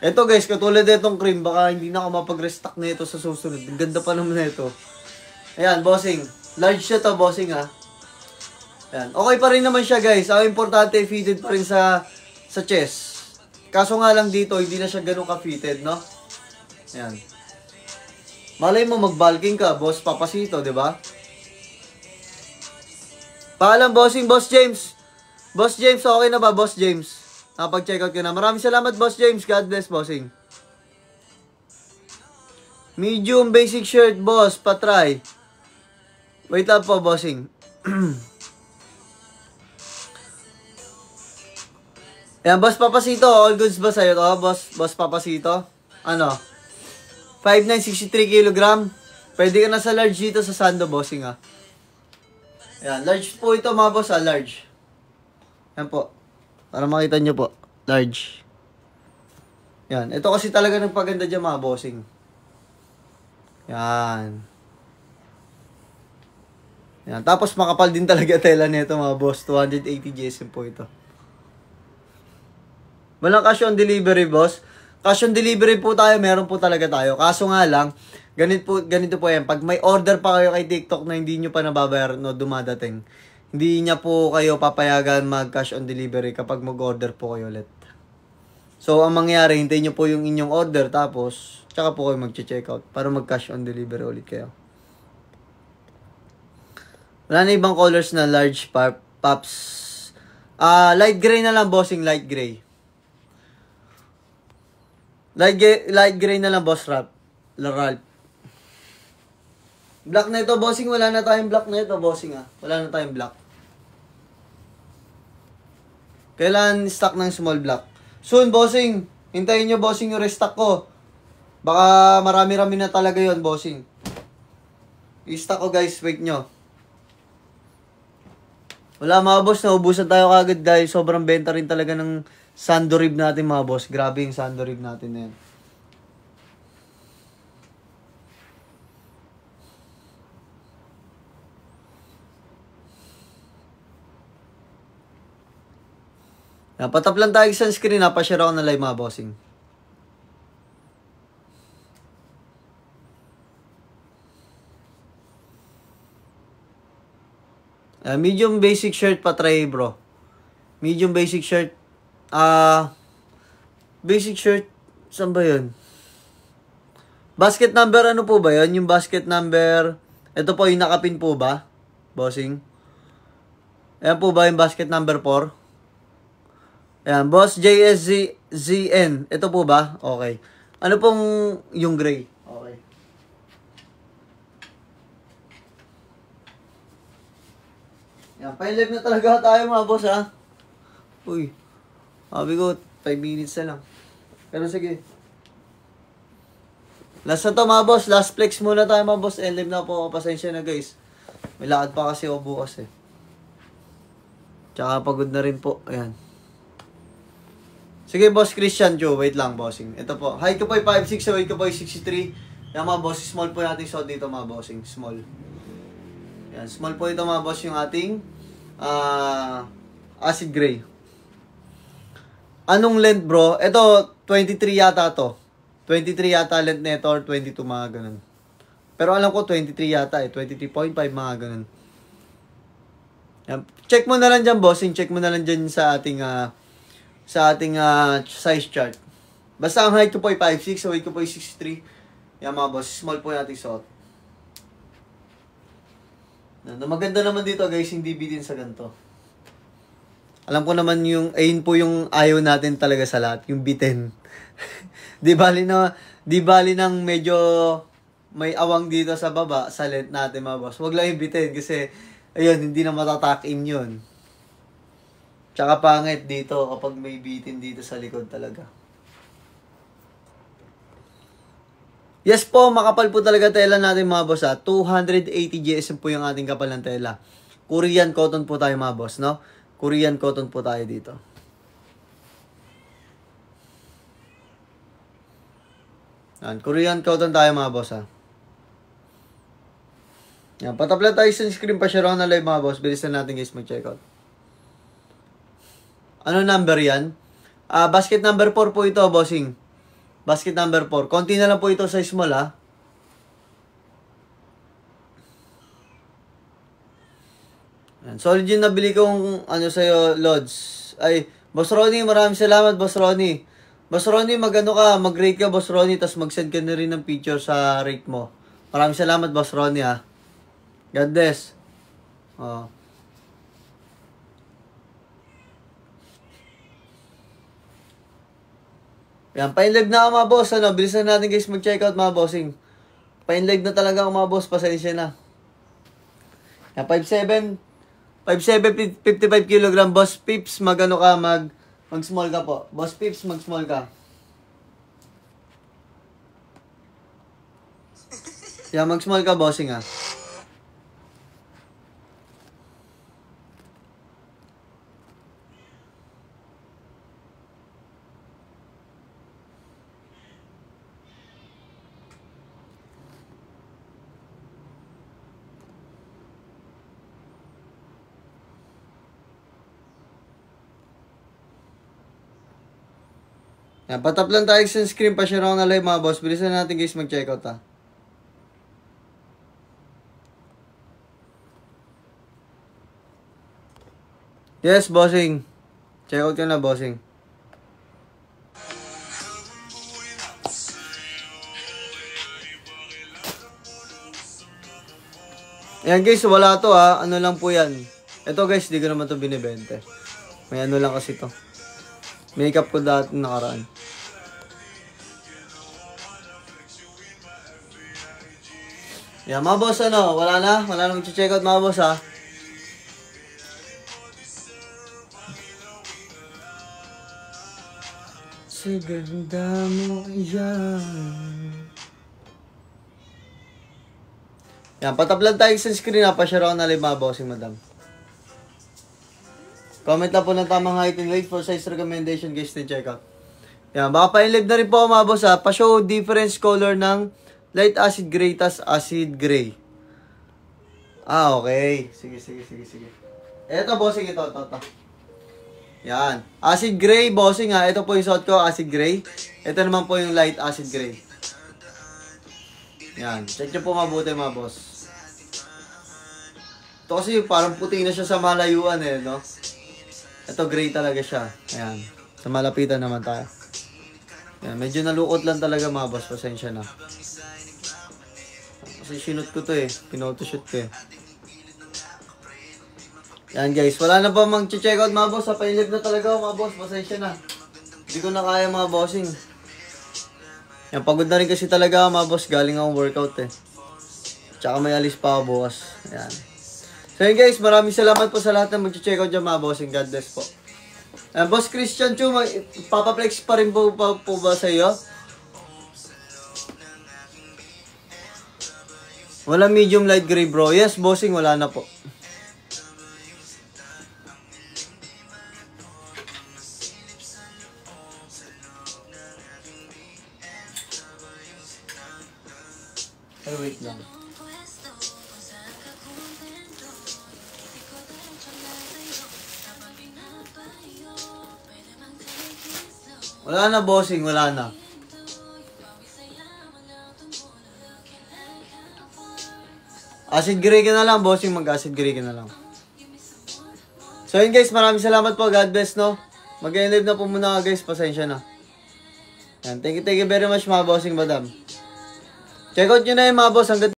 Ito guys, katulad itong cream, baka hindi na ako mapag-restock na ito sa susunod. Ang ganda pa naman na ito. Ayan, bossing. Large siya to, bossing ha. Ayan. Okay pa rin naman siya guys. Ang importante, fitted pa rin sa chest. Kaso nga lang dito, hindi na siya ganun ka-fitted, no? Ayan. Malay mo, mag-bulking ka, Boss Papasito, di ba? Paalam, bossing, Boss James. Boss James, okay na ba, Boss James? Nakapag-check out ka na. Maraming salamat, Boss James. God bless, bossing. Medium basic shirt, boss. Patry. Wait lang po, bossing. Ayan, Boss Papasito, all goods ba sa'yo to? Boss Papasito? Ano? 5'9", 63 kg. Pwede ka na sa large dito sa Sando, bossing ha. Ayan, large po ito mga boss ha, large. Ayan po. Para makita nyo po, large. Ayan, ito kasi talaga nagpaganda dyan mga bossing. Ayan. Ayan, tapos makapal din talaga tela nito mga boss. 280 GSM po ito. Walang cash on delivery, boss. Cash on delivery po tayo, meron po talaga tayo. Kaso nga lang, ganito po yan. Pag may order pa kayo kay TikTok na hindi nyo pa nababayaran o dumadating, hindi niya po kayo papayagan mag-cash on delivery kapag mag-order po kayo ulit. So, ang mangyayari, hintayin nyo po yung inyong order, tapos, tsaka po kayo mag-check out para mag-cash on delivery ulit kayo. Wala na ibang colors na large pops. Light gray na lang, bossing. Light gray. Light gray na lang, boss Ralph. Black na ito, bossing. Wala na tayong black na ito, bossing Wala na tayong black. Kailan stock ng small black? Soon, bossing. Hintayin nyo, bossing, yung restock ko. Baka marami-rami na talaga yon, bossing. I-stock ko, guys. Wait nyo. Wala, mga boss. Naubusan tayo kagad dahil sobrang benta rin talaga ng Sandorib natin, mga boss. Grabe yung Sandorib natin na yan. Patap lang tayo sa screen. Napashare ako na live, mga bossing. Medium basic shirt pa try, bro. Medium basic shirt. Basic shirt. Saan ba yun? Basket number, ano po ba yun? Yung basket number. Ito po yung nakapin po ba? Bossing. Ayan po ba yung basket number 4? Ayan. Boss JSZN. Ito po ba? Okay. Ano pong yung gray? Okay. Yan, pa-live na talaga tayo, mga boss, Uy, sabi ko, 5 minutes na lang. Pero sige. Last na to, mga boss. Last flex muna tayo, mga boss. Live na po. Pasensya na, guys. May lakad pa kasi ako bukas, Tsaka pagod na rin po. Ayan. Sige, boss Christian Joe. Wait lang, bossing. Ito po. Height ko po ay 5'6", weight ko po ay 63. Yan, mga boss. Small po natin suot dito, mga bossing. Small. Yan. Small po ito, mga boss, yung ating acid gray. Anong length, bro? Ito, 23 yata to. 23 yata length nito or 22, mga ganun. Pero alam ko 23 yata 23.5, mga ganun. Yan. Check mo na lang dyan, bossing. Check mo na lang dyan sa ating size chart. Basta ang height ko po ay 5'6", weight ko po ay 63. Yan, mga boss. Small po natin suot. Maganda naman dito, guys, hindi bitin sa ganito. Alam ko naman ayun po yung ayaw natin talaga sa lahat, yung bitin. Di bali nang medyo may awang dito sa baba, sa length natin, mga boss. Huwag lang yung bitin kasi, ayun, hindi na matatakin yun. Tsaka pangit dito kapag may bitin dito sa likod talaga. Yes po, makapal po talaga tela natin, mga boss, 280 GSM po yung ating kapal ng tela. Korean cotton po tayo, mga boss, no? Korean cotton po tayo dito. Yan, Korean cotton tayo, mga boss, Yan, patapla tayo sa screen pa share na live, mga boss. Bilisan natin, guys, mag-check out. Ano number yan? Basket number 4 po ito, bossing. Basket number 4. Konti na lang po ito sa small, Yan. Solid yung nabili kong sa'yo, Lods. Ay, Boss Ronnie, maraming salamat, Boss Ronnie. Boss Ronnie, mag-rate ka, Boss Ronnie, tapos mag-send ka na rin ng picture sa rate mo. Maraming salamat, Boss Ronnie, God bless. Yan, pa-in-live na ako, mga boss. Bilisan natin, guys, mag-check out, mga bossing. Pa-in-live na talaga ako, mga boss. Pasensya na. Yan, 5'7", 55 kg, Boss Pips. Mag-small ka po. Boss Pips, mag-small ka. Yan, mag-small ka, bossing, Yan, patap lang tayo sa screen. Pa-share ako na live, mga boss. Bilisan natin, guys, mag-check out, Yes, bossing. Check out ka na, bossing. Ayan guys, wala to ha. Ano lang po yan. Ito guys, di ko naman to binibente. May ano lang kasi to. Makeup ko dati nakaraan. Yan mga boss, ano, wala na mag-check out mga boss ha. Sa ganda mo yan. Yan, patablan tayo sa screen ha. Pa-share ako na live mga bossing madam. Comment lang po ng tamang height and weight for size recommendation guys na check out. Yan, baka pa-live na rin po ako mga boss ha. Pa-show difference color ng light acid gray tas acid gray. Ah, okay. Sige. Eto bossing, ito. Yan. Acid gray bossing ha. Ito po yung suot ko, acid gray. Ito naman po yung light acid gray. Yan. Check nyo po mabuti mga boss. Ito kasi parang puti na siya sa malayuan eh, no? Ito gray talaga siya. Ayan. Sa malapitan naman tayo. Ayan. Medyo nalukot lang talaga mga boss. Pasensya na. Kasi sinut ko to eh. Pinotoshoot ko eh. Ayan guys. Wala na ba mag-check out mga boss? Pailib na talaga ako mga boss. Pasensya na. Hindi ko na kaya mga bossing. Ayan. Pagod na rin kasi talaga mga boss. Galing akong workout eh. Tsaka may alis pa ako bukas. Ayan. So yun guys, maraming salamat po sa lahat na mag-check out dyan mga bossing. God bless po. Boss Christian Chu, papaplex pa rin po ba sa iyo? Wala medium light gray bro. Yes bossing, wala na po. Ay, wait lang. Wala na bossing, wala na. Acid gray ka na lang, bossing, mag-acid gray ka na lang. So yun guys, maraming salamat po, God bless no. Mag-live na po muna guys, pasensya na. Yan, thank you very much mga bossing madam. Check out nyo na yung mga boss hanggang